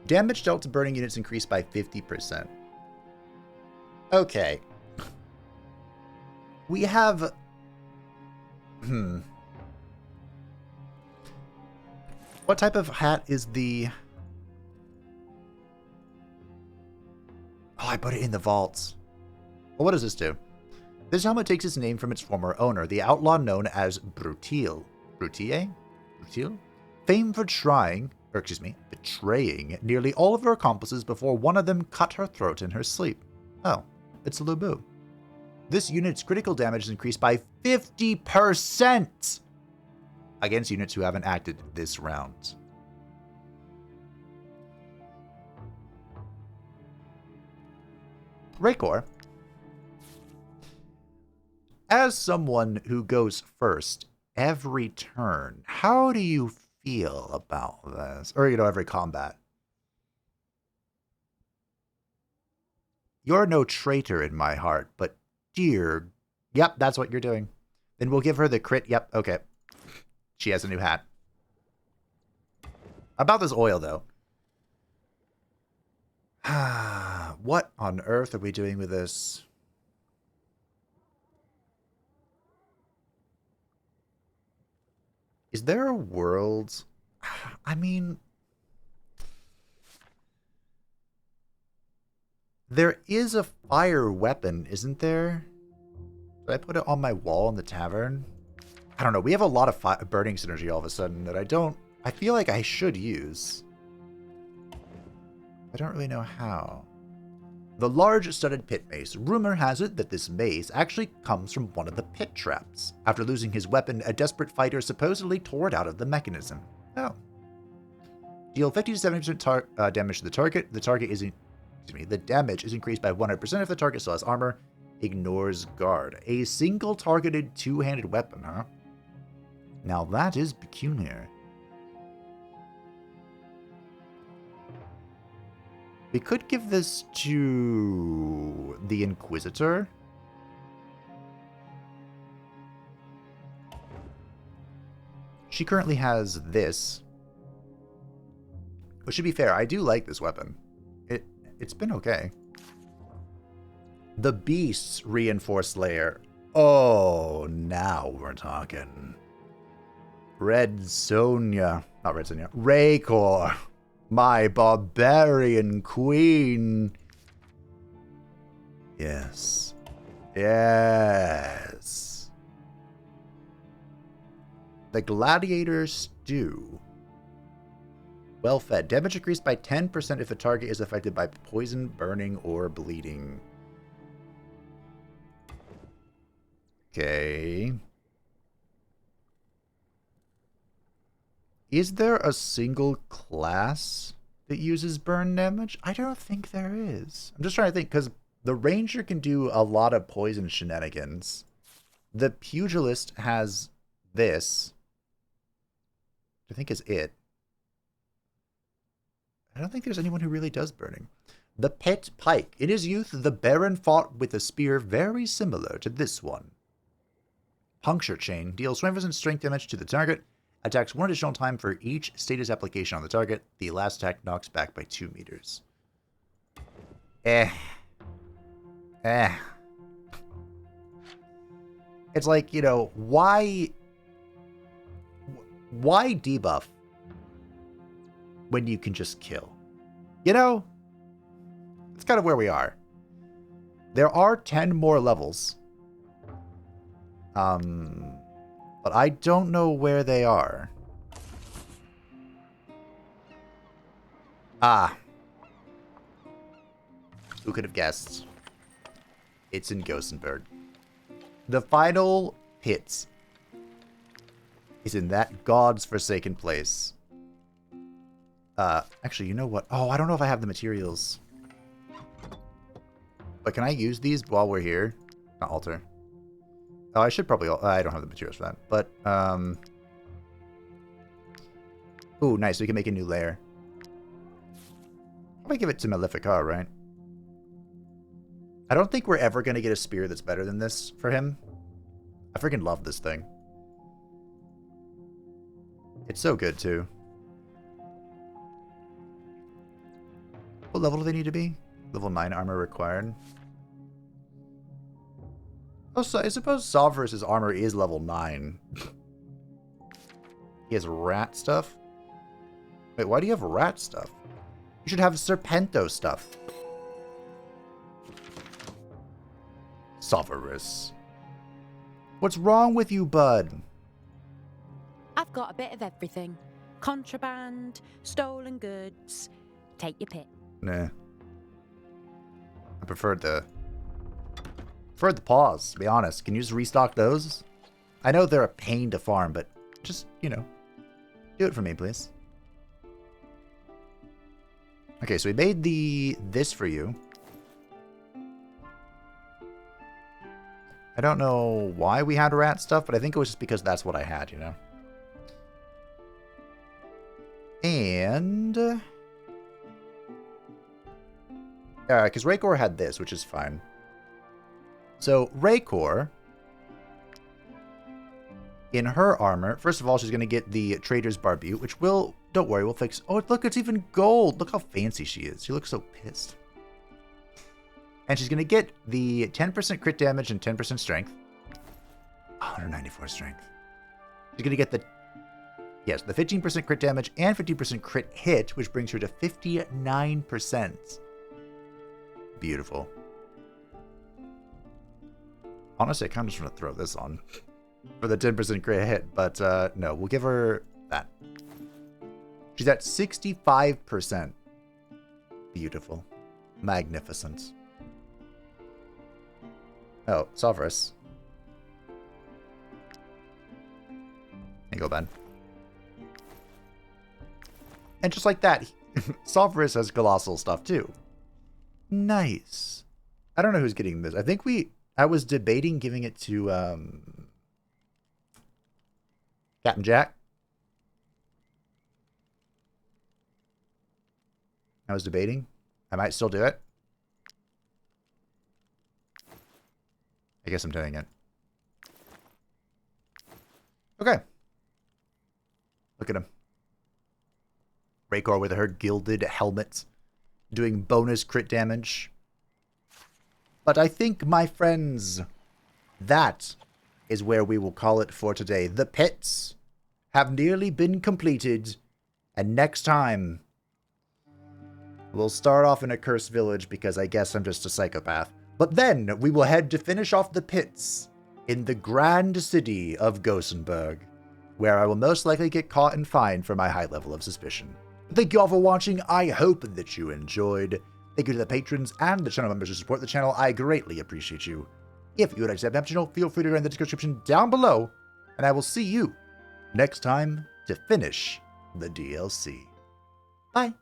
Damage dealt to burning units increased by 50%. Okay. We have... What type of hat is the... Oh, I put it in the vaults. Well, what does this do? This helmet takes its name from its former owner, the outlaw known as Brutile. Brutile? Famed for betraying nearly all of her accomplices before one of them cut her throat in her sleep. Oh, it's Lubu. This unit's critical damage is increased by 50% against units who haven't acted this round. Raykor, as someone who goes first every turn, how do you feel about this? Or, every combat. You're no traitor in my heart, but dear... Yep, that's what you're doing. Then we'll give her the crit. Yep, okay. She has a new hat. About this oil, though. What on earth are we doing with this? Is there a world? I mean, there is a fire weapon, isn't there? Did I put it on my wall in the tavern? I don't know. We have a lot of burning synergy all of a sudden that I feel like I should use. I don't really know how. The large studded pit mace. Rumor has it that this mace actually comes from one of the pit traps. After losing his weapon, a desperate fighter supposedly tore it out of the mechanism. Oh. Deal 50 to 70% damage to the target. The damage is increased by 100% if the target still has armor. Ignores guard. A single targeted two-handed weapon, huh? Now that is peculiar. We could give this to the Inquisitor. She currently has this. Which, to be fair, I do like this weapon. It's been okay. The Beast's reinforced layer. Oh, now we're talking. Red Sonja. Not Red Sonja. Raykor. My barbarian queen. Yes. Yes. The Gladiator Stew. Well fed. Damage increased by 10% if the target is affected by poison, burning, or bleeding. Okay. Is there a single class that uses burn damage? I don't think there is. I'm just trying to think, because the Ranger can do a lot of poison shenanigans. The Pugilist has this. I think is it. I don't think there's anyone who really does burning. The Pet Pike. In his youth, the Baron fought with a spear very similar to this one. Puncture Chain. Deals 20% strength damage to the target. Attacks one additional time for each status application on the target. The last attack knocks back by 2 meters. It's like, why debuff when you can just kill? It's kind of where we are. There are 10 more levels. But I don't know where they are. Ah. Who could have guessed? It's in Gothenburg. The final pit is in that God's forsaken place. Actually, you know what? Oh, I don't know if I have the materials. But can I use these while we're here? Not alter. Oh, I should probably... I don't have the materials for that. But, ooh, nice. We can make a new layer. Probably give it to Maleficar, right? I don't think we're ever going to get a spear that's better than this for him. I freaking love this thing. It's so good, too. What level do they need to be? Level 9 armor required. Oh, so I suppose Solverus' armor is level 9. He has rat stuff? Wait, why do you have rat stuff? You should have Serpento stuff. Solverus. What's wrong with you, bud? I've got a bit of everything. Contraband, stolen goods. Take your pick. Nah. I preferred the paws, to be honest. Can you just restock those? I know they're a pain to farm, but just, you know, do it for me, please. Okay, so we made this for you. I don't know why we had rat stuff, but I think it was just because that's what I had, you know? And... because Raycor had this, which is fine. So, Raycor, in her armor, first of all, she's going to get the Trader's Barbute, which will, don't worry, we'll fix... Oh, look, it's even gold! Look how fancy she is. She looks so pissed. And she's going to get the 10% crit damage and 10% strength. 194 strength. She's going to get the... Yes, the 15% crit damage and 15% crit hit, which brings her to 59%. Beautiful. Honestly, I kind of just want to throw this on for the 10% crit hit, but no, we'll give her that. She's at 65%. Beautiful. Magnificent. Oh, Sovereign. There you go, Ben. And just like that, Sovereign has colossal stuff too. Nice. I don't know who's getting this. I think I was debating giving it to Captain Jack. I was debating. I might still do it. I guess I'm doing it. Okay. Look at him. Raycor with her gilded helmet, doing bonus crit damage. But I think, my friends, that is where we will call it for today. The pits have nearly been completed, and next time, we'll start off in a cursed village because I guess I'm just a psychopath. But then we will head to finish off the pits in the grand city of Gossenburg, where I will most likely get caught and fined for my high level of suspicion. Thank you all for watching. I hope that you enjoyed. Thank you to the patrons and the channel members who support the channel. I greatly appreciate you. If you would like to have an channel, feel free to go in the description down below, and I will see you next time to finish the DLC. Bye.